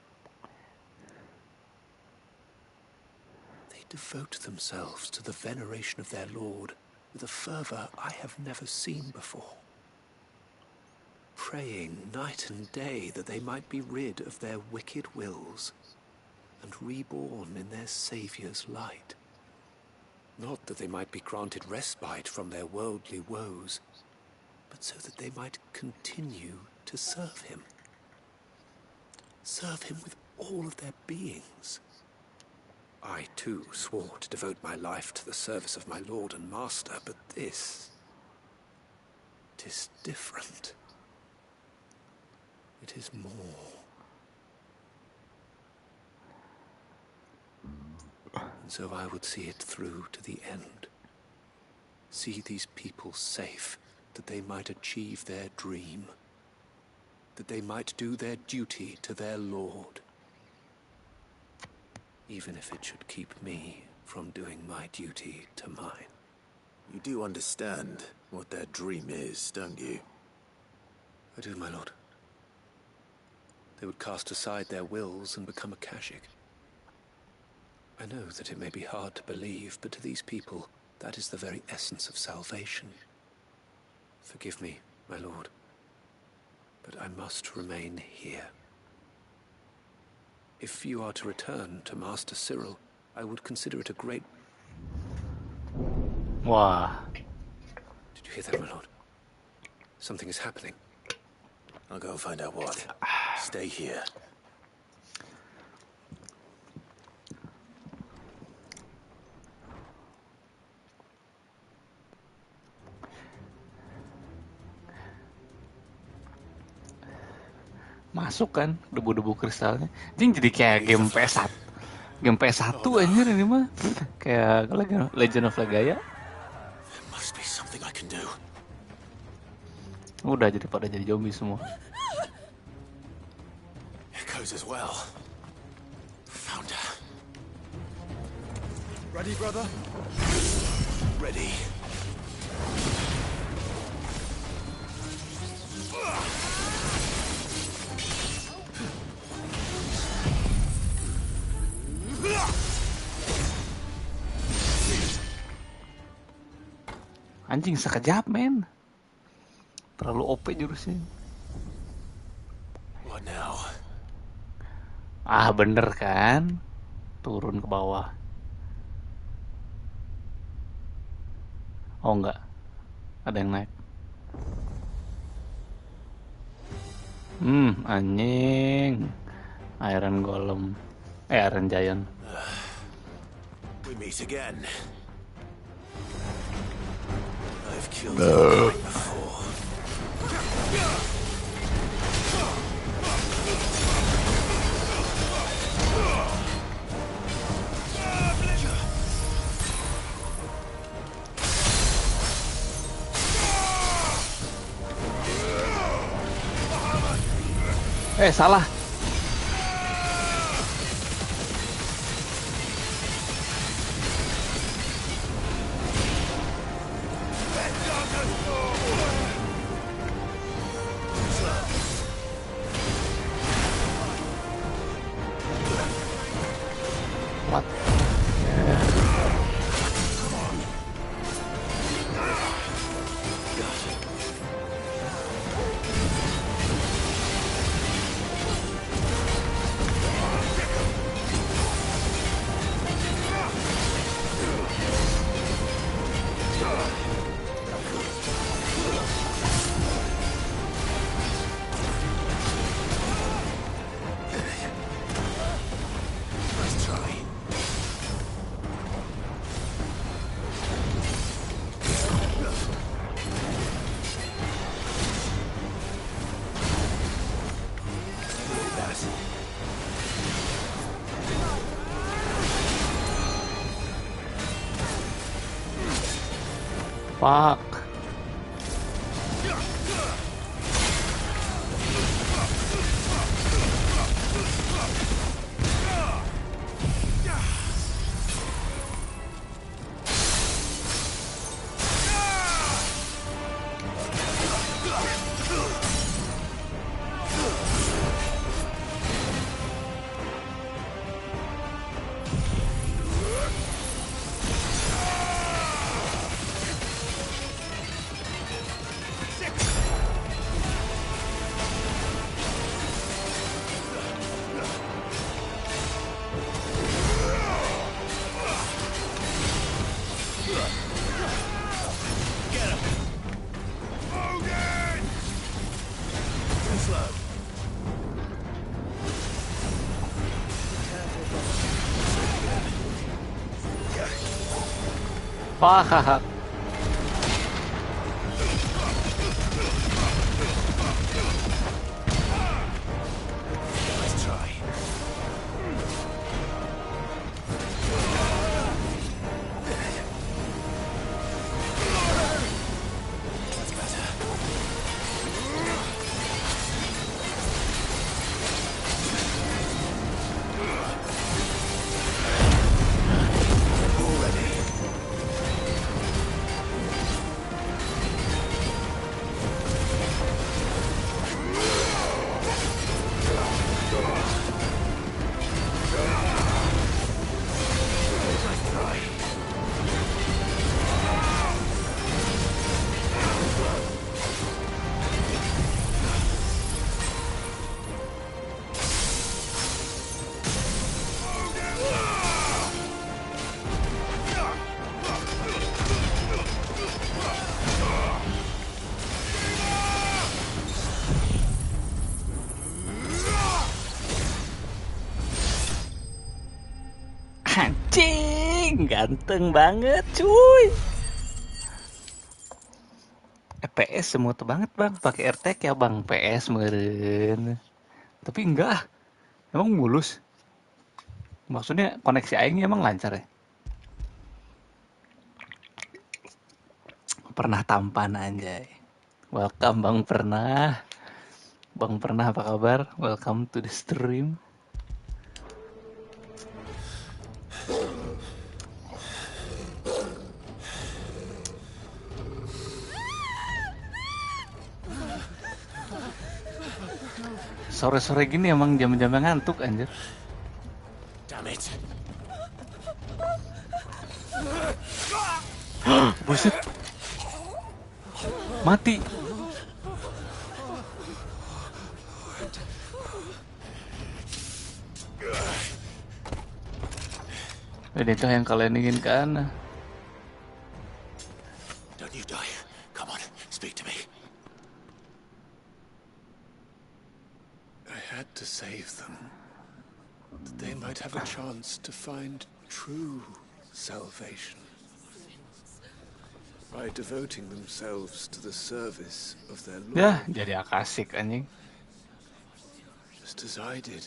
They devote themselves to the veneration of their Lord with a fervor I have never seen before. Praying night and day that they might be rid of their wicked wills and reborn in their Saviour's light. Not that they might be granted respite from their worldly woes, but so that they might continue to serve him. Serve him with all of their beings. I, too, swore to devote my life to the service of my Lord and Master, but this... it is different. It is more. And so I would see it through to the end. See these people safe, that they might achieve their dream. That they might do their duty to their Lord. Even if it should keep me from doing my duty to mine. You do understand what their dream is, don't you? I do, my lord. They would cast aside their wills and become a Kashik. I know that it may be hard to believe, but to these people, that is the very essence of salvation. Forgive me, my lord, but I must remain here. If you are to return to Master Cyril, I would consider it a great... Wow. Did you hear that, my lord? Something is happening. I'll go and find out what. Stay here. Masuk kan debu-debu kristalnya. Jadi kayak game PS1. Game PS1 anjir ini mah. Kayak Legend of Legaia. Must be something I can do. Udah jadi pada jadi zombie semua. It goes as well. Found her. Ready, brother? Ready. Anjing sekejap men. Terlalu OP jurusnya. What now? Ah bener kan? Turun ke bawah. Oh enggak, ada yang naik. Anjing. Iron Golem. Iron Giant. We meet again. I've killed your kind before. Salah. What? Fuck. Fuck. Anjing, ganteng banget cuy. PS semua tuh banget bang, pakai RTK ya bang, PS meren. Tapi enggak, emang mulus. Maksudnya koneksi aing emang lancar ya. Pernah tampan anjay. Welcome bang pernah. Bang pernah apa kabar? Welcome to the stream. Sore-sore gini emang jam-jam ngantuk anjir. Damn it. Buset. Mati. Inikah yang kalian inginkan? Don't you die. Come on, speak to me. I had to save them, that they might have a chance to find true salvation. By devoting themselves to the service of their Lord. Ya, jadi akasik anjing. Just as I did.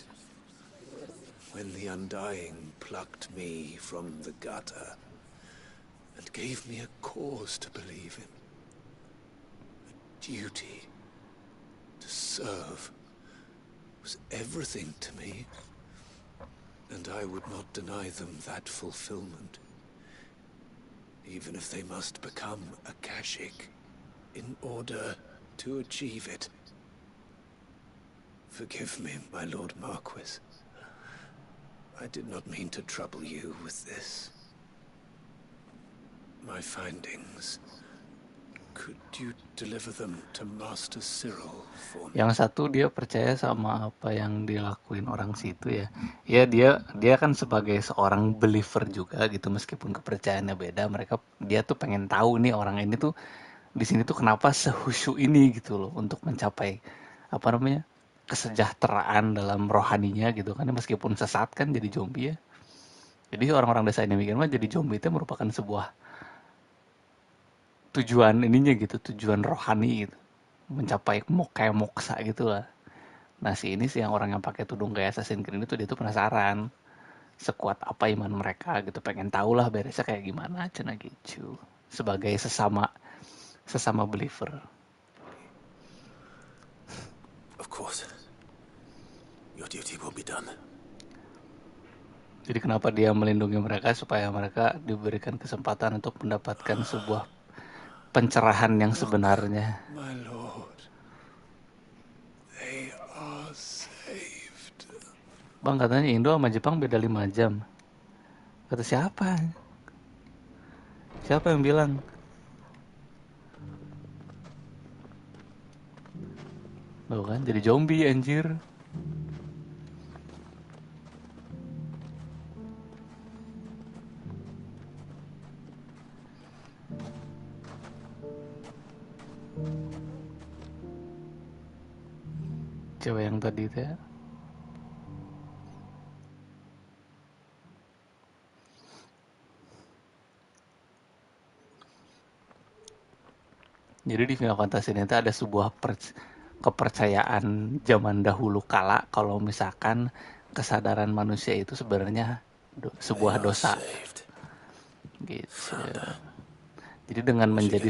When the Undying plucked me from the gutter and gave me a cause to believe in. A duty to serve was everything to me, and I would not deny them that fulfillment, even if they must become Akashic in order to achieve it. Forgive me, my Lord Marquis. I did not mean to trouble you with this. My findings. Could you deliver them to Master Cyril for me? Yang satu dia percaya sama apa yang dilakuin orang situ ya. Ya dia kan sebagai seorang believer juga gitu meskipun kepercayaannya beda. Dia tuh pengen tahu nih orang ini tuh di sini tuh kenapa sehusyuk ini gitu loh untuk mencapai apa namanya kesejahteraan dalam rohaninya gitu kan meskipun sesat kan jadi zombie ya. Jadi orang-orang desa ini mikir mah jadi zombie itu merupakan sebuah tujuan ininya gitu, tujuan rohani gitu. Mencapai kayak moksa gitu lah. Nah ini sih yang orang yang pakai tudung kayak Assassin's Creed itu dia tuh penasaran sekuat apa iman mereka gitu, pengen tahu lah beresnya kayak gimana cina gitu. Sebagai sesama believer. Of course. Your duty will be done. Jadi kenapa dia melindungi mereka supaya mereka diberikan kesempatan untuk mendapatkan sebuah pencerahan yang sebenarnya. My lord, they are saved. Bang katanya Indo sama Jepang beda 5 jam. Kata siapa? Siapa yang bilang? Loh kan jadi zombie anjir. Cewek yang tadi itu ya. Jadi di Final Fantasy ini ada sebuah kepercayaan zaman dahulu kala kalau misalkan kesadaran manusia itu sebenarnya sebuah dosa. Gitu. Jadi dengan menjadi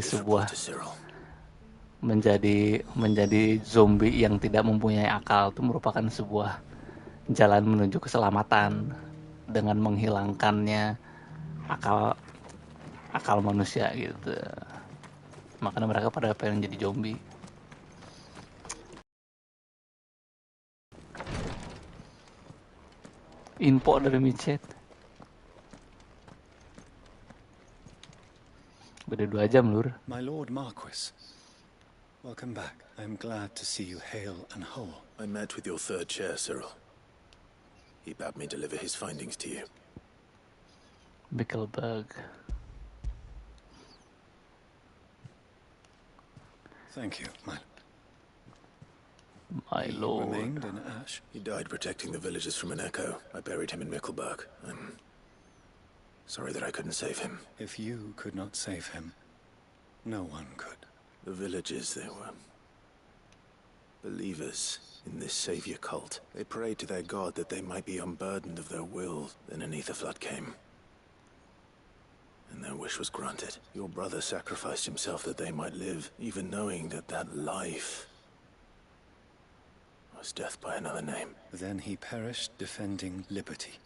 menjadi zombie yang tidak mempunyai akal itu merupakan sebuah jalan menuju keselamatan dengan menghilangkannya akal manusia gitu. Makanya mereka pada pengen jadi zombie. Info dari micet. Beda 2 jam, Lur. My Lord Marquis, welcome back. I am glad to see you hale and whole. I met with your third chair, Cyril. He bade me deliver his findings to you. Bickelberg. Thank you, my Lord. He remained in Ash. He died protecting the villagers from an echo. I buried him in Mickelberg. I'm sorry that I couldn't save him. If you could not save him, no one could. The villagers, they were believers in this savior cult. They prayed to their god that they might be unburdened of their will. Then an ether flood came, and their wish was granted. Your brother sacrificed himself that they might live, even knowing that that life was death by another name. Then he perished defending liberty.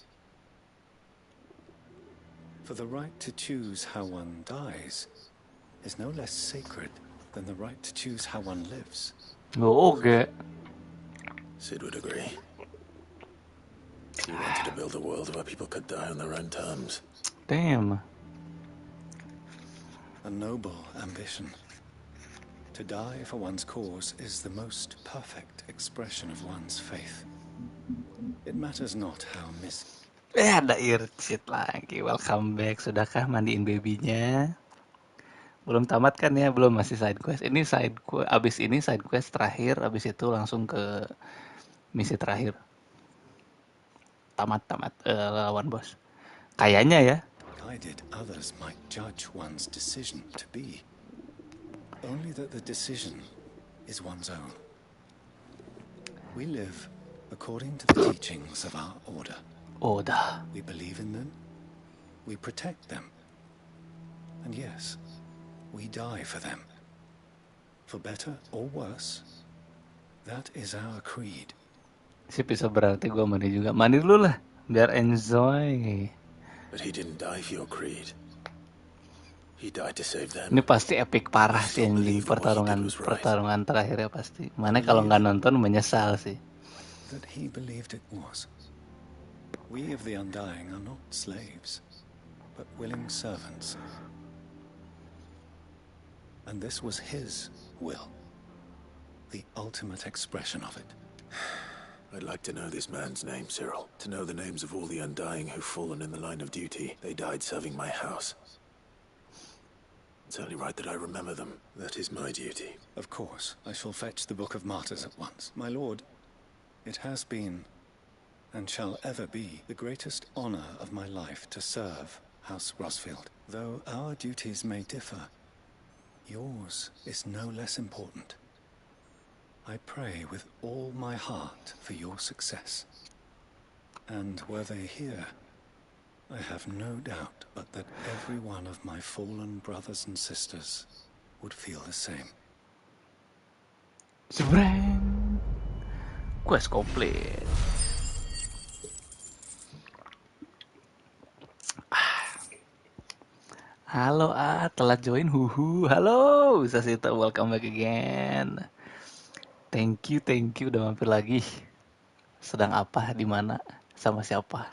For the right to choose how one dies is no less sacred than the right to choose how one lives. Oh, okay. Sid would agree. He wanted to build a world where people could die on their own terms. Damn. A noble ambition. To die for one's cause is the most perfect expression of one's faith. It matters not how Ada Ircit lagi. Welcome back. Sudahkah mandiin babynya? Belum tamat kan ya? Belum, masih side quest. Ini side quest. Abis ini side quest terakhir. Abis itu langsung ke misi terakhir. Tamat lawan bos. Kayaknya ya. guided others might judge one's decision to be. Only that the decision is one's own. We live according to the teachings of our order. We believe in them. We protect them. And yes, we die for them. For better or worse, that is our creed. Sih bisa berarti gue mandi juga. Mandi dulu lah, biar enjoy. But he didn't die for your creed. He died to save them. Ini pasti epic parah sih anjing pertarungan terakhirnya pasti. Mana kalau nggak nonton menyesal sih. That he believed it was. We of the Undying are not slaves, but willing servants. And this was his will, the ultimate expression of it. I'd like to know this man's name, Cyril. To know the names of all the Undying who've fallen in the line of duty. They died serving my house. It's only right that I remember them. That is my duty. Of course, I shall fetch the Book of Martyrs at once. My lord, it has been, and shall ever be, the greatest honor of my life to serve House Rosfield. Though our duties may differ, yours is no less important. I pray with all my heart for your success. And were they here, I have no doubt but that every one of my fallen brothers and sisters would feel the same. Sebrang. Quest complete. Halo telat join. Halo Sasita, welcome back again. Thank you udah mampir lagi. Sedang apa, di mana, sama siapa?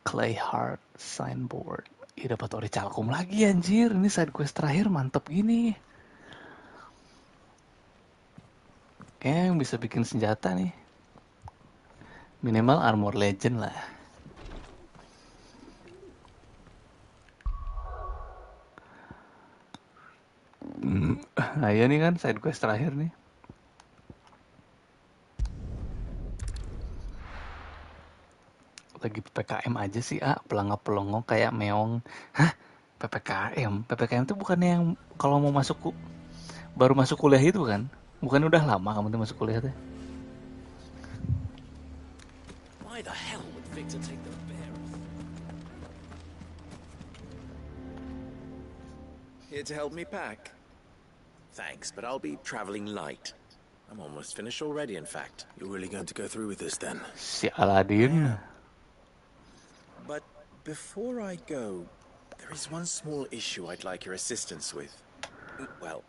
Clay Heart Signboard. Ih, dapat ori calkum lagi anjir. Ini side quest terakhir mantep gini. Kayaknya bisa bikin senjata nih. Minimal armor legend lah. Nah ya nih kan side quest terakhir nih. Lagi PPKM aja sih, pelangga-pelongo kayak meong. Hah? PPKM? PPKM itu bukannya yang kalau mau masuk baru masuk kuliah itu kan? Bukan udah lama kamu tuh masuk kuliah tuh? Why the hell would Victor take the bear? Here to help me pack? Thanks, but I'll be traveling light. I'm almost finished already, in fact. You're really going to go through with this then? Si Aladdin. But before I go, there is one small issue I'd like your assistance with. Well,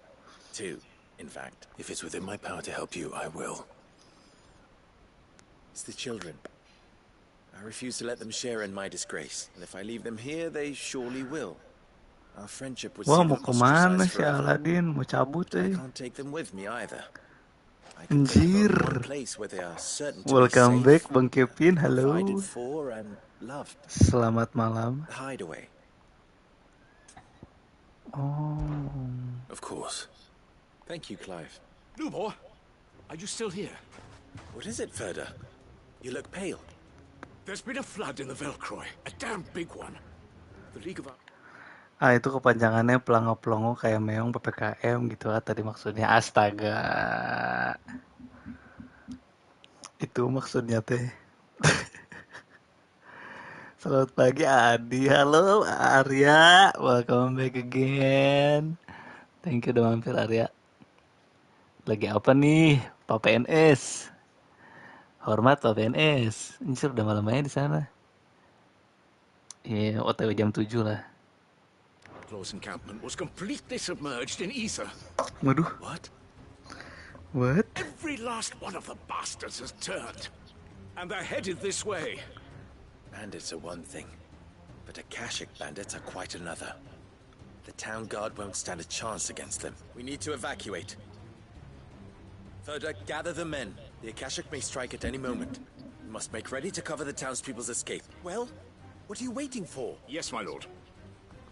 two, in fact. If it's within my power to help you, I will. It's the children. I refuse to let them share in my disgrace, and if I leave them here, they surely will. Our friendship would see Wah, mau them kemana ostracized si forever. Aladdin? Mau cabut I can't take them with me either. Anjir. Welcome back Bang Kevin, halo. Selamat malam. Hideaway. Oh. Of course. Thank you, Clive. Lubor, are you still here? What is it, Ferda? You look pale. There's been a flood in the Velcroy, a damn big one. The League of... Itu kepanjangannya pelongo-pelongo kayak meong PPKM gitu lah tadi maksudnya. Astaga. Itu maksudnya teh. Selamat pagi Adi. Halo Arya. Welcome back again. Thank you udah mampir Arya. Lagi apa nih? Pak PNS. Hormat Pak PNS. Ini sudah malamnya di sana. Iya, OTW jam 7 lah. Claw's encampment was completely submerged in ether. Waduh. What? What? Every last one of the bastards has turned. And they're headed this way. Bandits are one thing, but Akashic bandits are quite another. The town guard won't stand a chance against them. We need to evacuate. Further, gather the men. The Akashic may strike at any moment. We must make ready to cover the townspeople's escape. Well, what are you waiting for? Yes, my lord.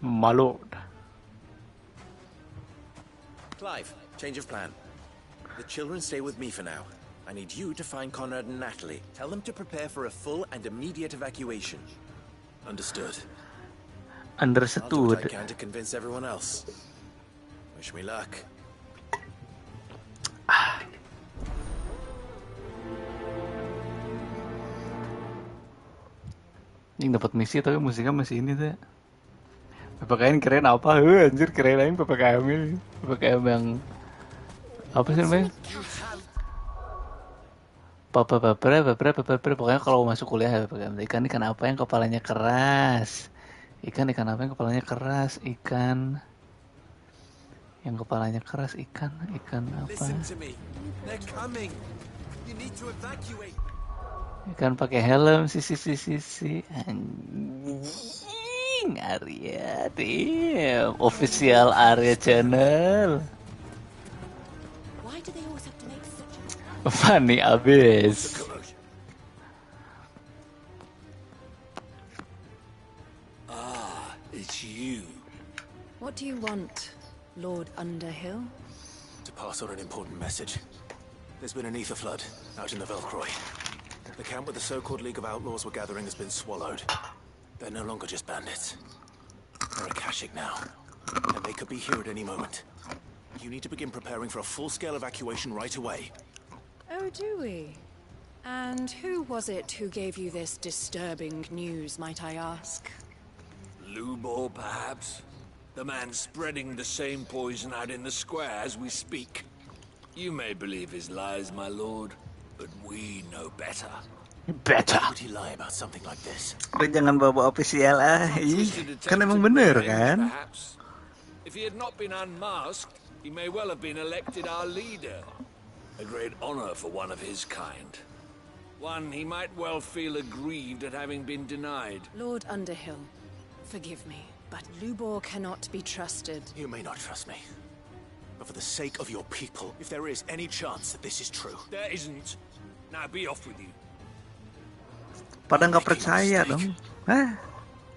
My lord. Clive, change of plan. The children stay with me for now. I need you to find Conrad and Natalie. Tell them to prepare for a full and immediate evacuation. Understood. I'll do what I Understood. can to convince everyone else. Wish me luck. Yang dapat misi tapi musiknya masih ini tuh. PPKM keren apa? Anjir keren aja PPKM ini. PPKM yang apa sih namanya? Pokoknya kalau masuk kuliah ya PPKM. Ikan apa yang kepalanya keras? Ikan apa yang kepalanya keras? Ikan yang kepalanya keras, ikan apa? Listen to me. They're coming. You need to evacuate. Ikan pakai helm, si. Anjing, Arya, damn. Official Arya channel. Why do they always have to make such Funny abis. Ah, it's you. What do you want, Lord Underhill? To pass on an important message. There's been an ether flood out in the Velcroy. The camp where the so-called League of Outlaws were gathering has been swallowed. They're no longer just bandits. They're Akashic now, and they could be here at any moment. You need to begin preparing for a full-scale evacuation right away. Oh, do we? And who was it who gave you this disturbing news, might I ask? Lubor, perhaps? The man spreading the same poison out in the square as we speak. You may believe his lies, my lord, but we know better. Better. Why would he lie about something like this? Udah jangan bawa official kan emang bener kan? Perhaps. If he had not been unmasked, he may well have been elected our leader. A great honor for one of his kind. One he might well feel aggrieved at having been denied. Lord Underhill, forgive me, but Lubor cannot be trusted. You may not trust me. But for the sake of your people, if there is any chance that this is true... There isn't. Now be off with you. Pada nggak percaya dong.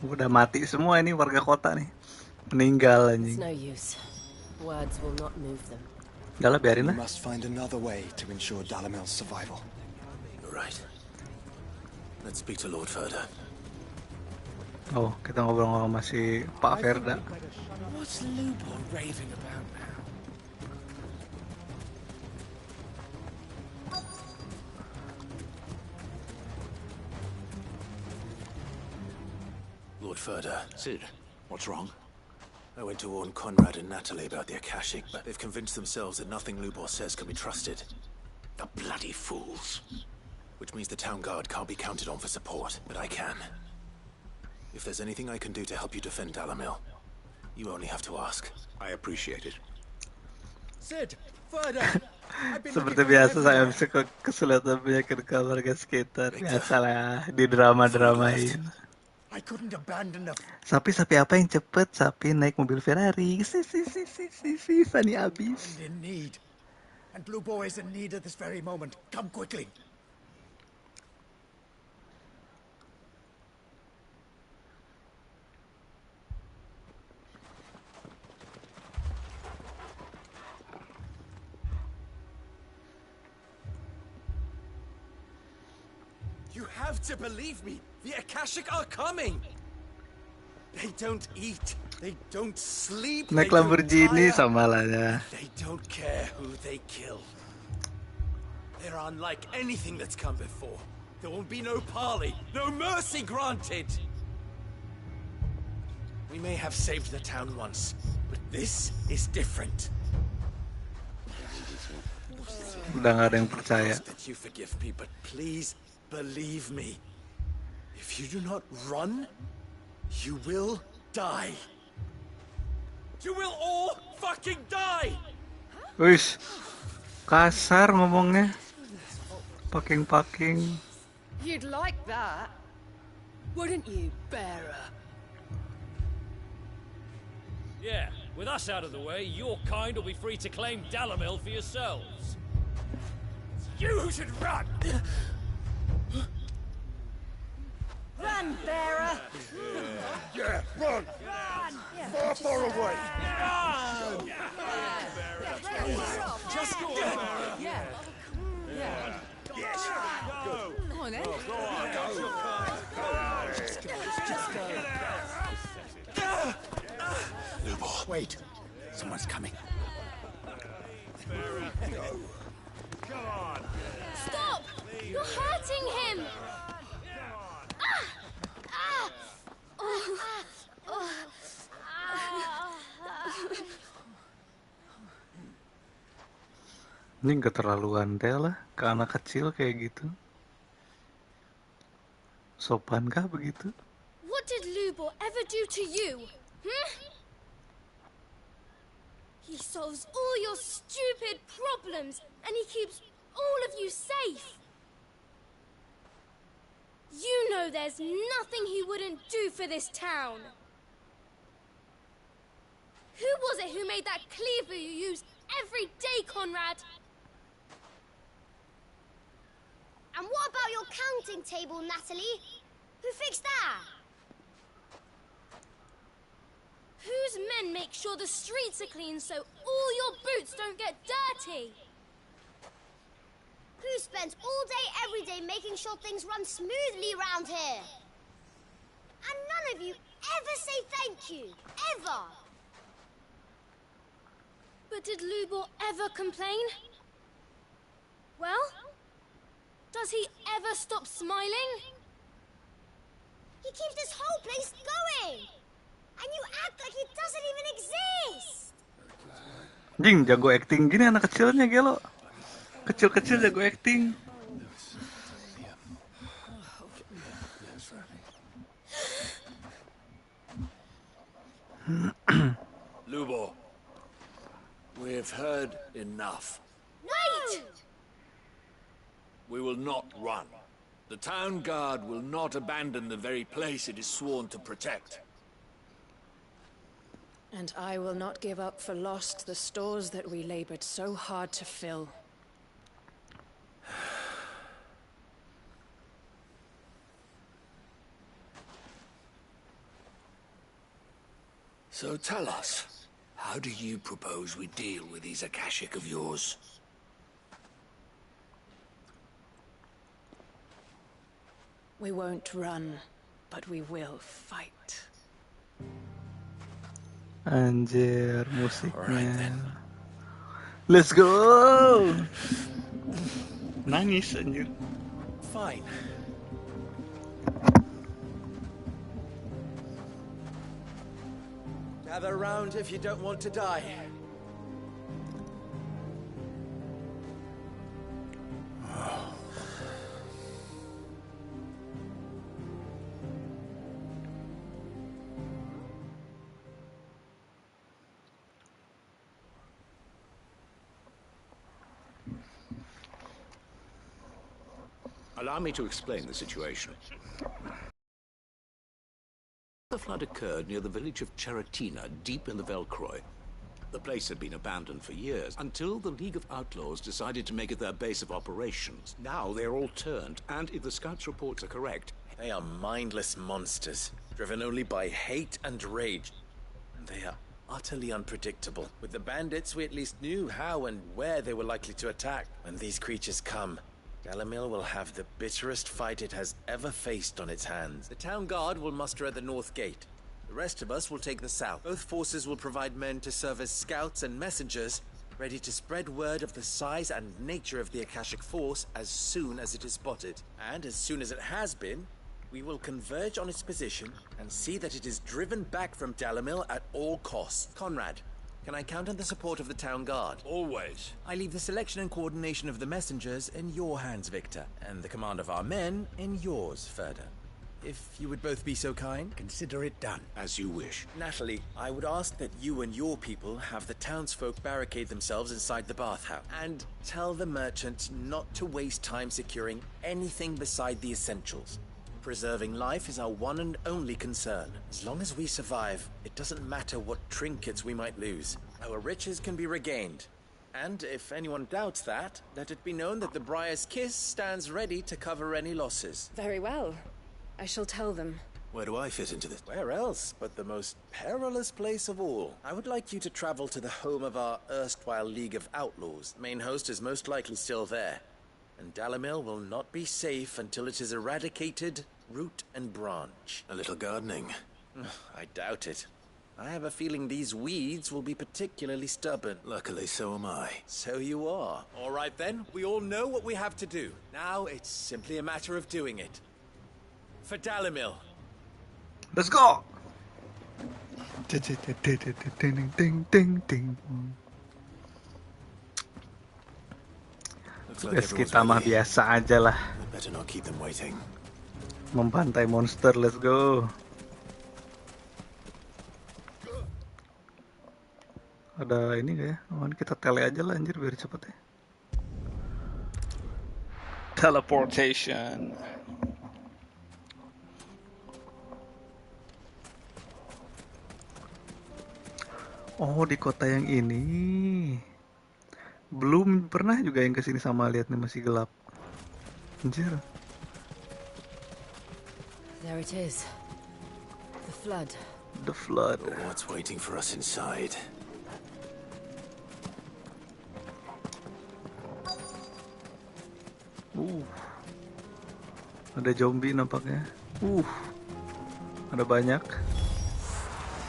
Udah mati semua ini warga kota nih. Meninggal It's anjing. no use. Words will not move them. Udah lah biarin We lah. must find another way to ensure Dalamel's survival. You're right. Let's speak to Lord Ferda. Oh, kita ngobrol-ngobrol sama si Pak Ferda. What's Lubor raving about now? Lord Ferda. Sid, what's wrong? I went to warn Conrad and Natalie about the Akashic, but they've convinced themselves that nothing Lubor says can be trusted. The bloody fools. Which means the town guard can't be counted on for support, but I can. If there's anything I can do to help you defend Dalamil, you only have to ask. I appreciate it. Sid, Ferda! Seperti biasa saya bisa kesulitan meyakinkan warga sekitar. Biasalah di drama-dramain. I couldn't abandon the... Sapi apa yang cepet? Sapi naik mobil Ferrari. Funny abis. in need. And Blue Boy is in need at this very moment. Come quickly. You have to believe me. The Akashic are coming. They don't eat. They don't sleep. Naik they don't Lamborghini tire. sama lah ya. They don't care who they kill. They're unlike anything that's come before. There won't be no parley, no mercy granted. We may have saved the town once, but this is different. Udah nggak ada yang percaya. I ask that you forgive me, but please believe me. If you do not run, you will die. You will all fucking die! Wis, kasar ngomongnya. Paking. You'd like that, wouldn't you, bearer? Yeah, With us out of the way, your kind will be free to claim Dalamil for yourselves. You should run! Run, bearer! Yeah, run! Run! Far away! Run! Just go on, Bearer. Yeah. Yes! Go! Come on, then. Go on. Just go. Lubor, wait. Someone's coming. Come on. Stop! You're hurting him! Ini keterlaluan deh lah, ke anak kecil kayak gitu. Sopankah begitu? What did Lubor ever do to you? He solves all your stupid problems, and he keeps all of you safe. You know there's nothing he wouldn't do for this town. Who was it who made that cleaver you use every day, Conrad? And what about your counting table, Natalie? Who fixed that? Whose men make sure the streets are clean so all your boots don't get dirty? Who spends all day, every day making sure things run smoothly around here? And none of you ever say thank you. Ever. But did Lubor ever complain? Well, does he ever stop smiling? He keeps this whole place going. And you act like it doesn't even exist. Jing, jago acting gini anak kecilnya gelo. Kecil-kecil jago acting. Lubor, we've heard enough. Wait! We will not run. The town guard will not abandon the very place it is sworn to protect. And I will not give up for lost the stores that we labored so hard to fill. So tell us, how do you propose we deal with these Akashic of yours? We won't run, but we will fight. Anjir, musiknya. Let's go! Nangis anjir. Fine. Gather round if you don't want to die. Allow me to explain the situation. The flood occurred near the village of Cheratina, deep in the Velcroy. The place had been abandoned for years, until the League of Outlaws decided to make it their base of operations. Now they're all turned, and if the scouts' reports are correct... They are mindless monsters, driven only by hate and rage. And they are utterly unpredictable. With the bandits, we at least knew how and where they were likely to attack. When these creatures come, Dalamil will have the bitterest fight it has ever faced on its hands. The town guard will muster at the north gate. The rest of us will take the south. Both forces will provide men to serve as scouts and messengers, ready to spread word of the size and nature of the Akashic force as soon as it is spotted. And as soon as it has been, we will converge on its position and see that it is driven back from Dalamil at all costs. Conrad, can I count on the support of the town guard? Always. I leave the selection and coordination of the messengers in your hands, Victor, and the command of our men in yours, Ferda. If you would both be so kind. Consider it done. As you wish. Natalie, I would ask that you and your people have the townsfolk barricade themselves inside the bathhouse. And tell the merchant not to waste time securing anything beside the essentials. Preserving life is our one and only concern. As long as we survive, it doesn't matter what trinkets we might lose. Our riches can be regained. And if anyone doubts that, let it be known that the Briar's Kiss stands ready to cover any losses. Very well. I shall tell them. Where do I fit into this? Where else but the most perilous place of all? I would like you to travel to the home of our erstwhile League of Outlaws. The main host is most likely still there. And Dalimil will not be safe until it is eradicated, root and branch. A little gardening? I doubt it. I have a feeling these weeds will be particularly stubborn. Luckily, so am I. So you are. All right then, we all know what we have to do. Now it's simply a matter of doing it. For Dalimil. Let's go! Tugas kita mah biasa aja lah. Membantai monster, let's go. Ada ini gak ya? Oh, ini kita tele aja lah anjir biar cepet ya. Teleportation. Oh, di kota yang ini. Belum pernah juga yang kesini sama lihat nih masih gelap. Anjir. There it is. The flood. The flood. But what's waiting for us inside? Ada zombie nampaknya. Ada banyak.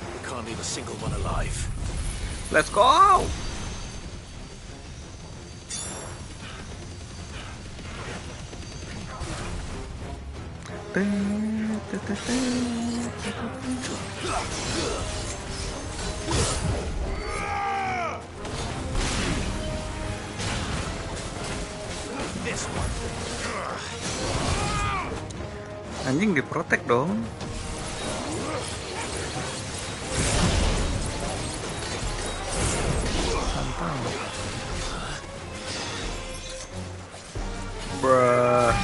We can't leave a single one alive. Let's go! Anjing diprotek dong. Santai. Bruh.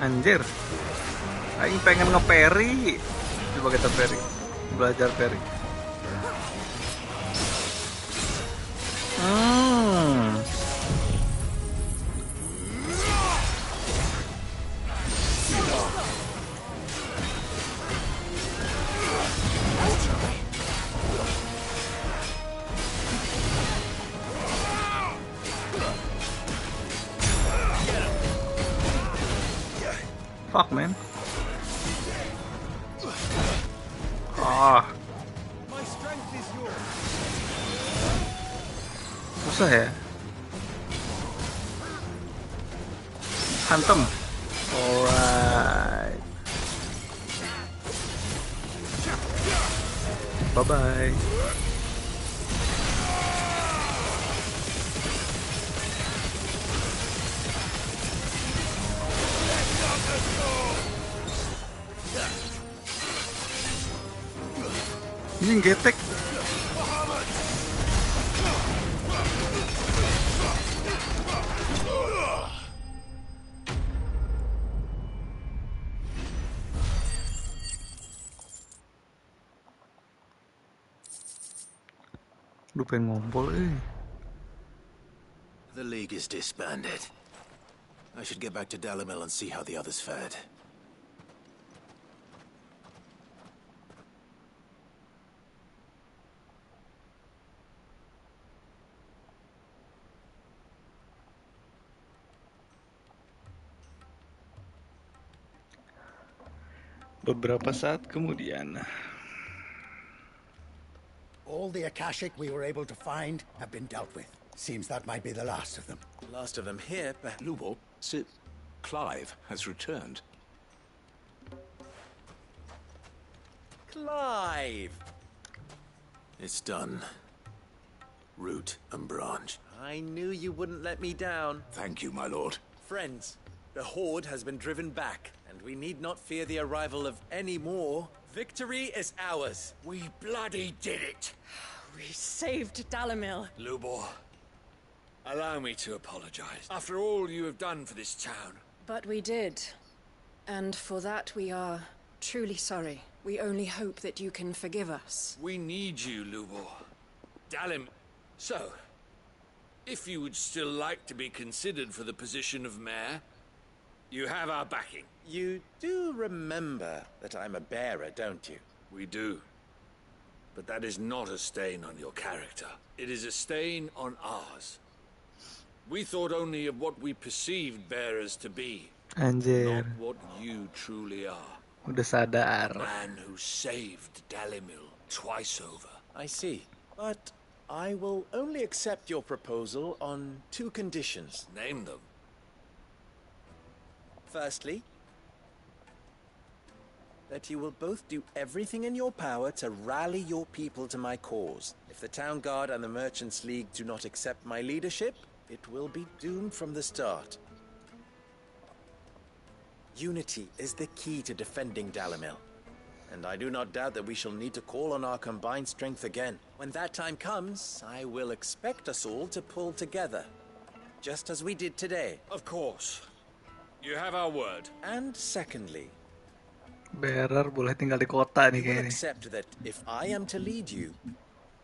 Anjir, Aing pengen nge-parry. Coba kita parry, belajar parry. Fuck man. Susah ya. Hantem. Alright. Bye bye. Ini getek. Lu pengen ngompol The League is disbanded. I should get back to Dalimil and see how the others fared. Beberapa saat kemudian. All the Akashic we were able to find have been dealt with. Seems that might be the last of them. Last of them here, but... Lubo, Clive has returned. Clive! It's done. Root and branch. I knew you wouldn't let me down. Thank you, my lord. Friends, the Horde has been driven back, and we need not fear the arrival of any more. Victory is ours. We bloody did it. We saved Dalimil. Lubor, allow me to apologize. After all you have done for this town. But we did. And for that we are truly sorry. We only hope that you can forgive us. We need you, Lubor. Dalim. So, if you would still like to be considered for the position of mayor, you have our backing. You do remember that I'm a bearer, don't you? We do. But that is not a stain on your character. It is a stain on ours. We thought only of what we perceived bearers to be. Anjir. Not what you truly are. Udah sadar. A man who saved Dalimil twice over. I see. But I will only accept your proposal on 2 conditions. Name them. Firstly, that you will both do everything in your power to rally your people to my cause. If the Town Guard and the Merchants League do not accept my leadership, it will be doomed from the start. Unity is the key to defending Dalimil, and I do not doubt that we shall need to call on our combined strength again. When that time comes, I will expect us all to pull together, just as we did today. Of course. You have our word. And secondly, Bearer boleh tinggal di kota nih you will kayaknya. accept that if I am to lead you,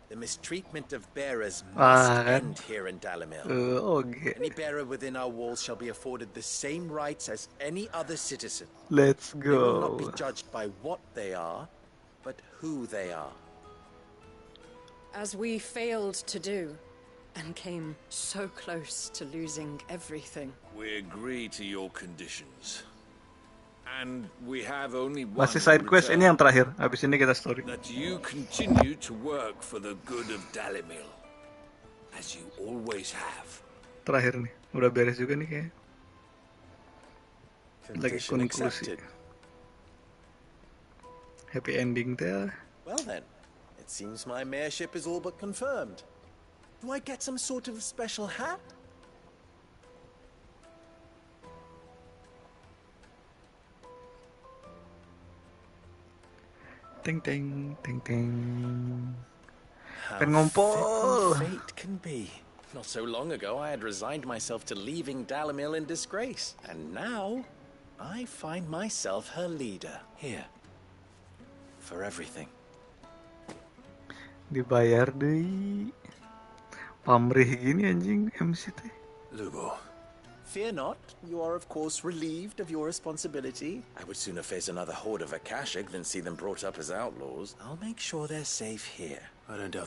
the mistreatment of bearers must end here in Dalimil. Okay. Any bearer within our walls shall be afforded the same rights as any other citizen. Let's They will not go. be judged by what they are, but who they are. As we failed to do, and came so close to losing everything. We agree to your conditions. And we have only one Masih side quest return. ini yang terakhir. Habis ini kita story. That you continue to work for the good of Dalimil, as you always have. Terakhir nih. Udah beres juga nih kayaknya. Lagi Condition konklusi. accepted. Happy ending teh. Well then, it seems my mayorship is all but confirmed. Do I get some sort of special hat? Ting ting ting ting. How Pengen ngompol. fickle fate can be. Not so long ago, I had resigned myself to leaving Dalimil in disgrace. And now, I find myself her leader. Here. For everything. Dibayar deh. Pamrih gini anjing MC teh. Lubo. Fear not, you are of course relieved of your responsibility. I would sooner face another horde of Akashic than see them brought up as outlaws. I'll make sure they're safe here. I don't doubt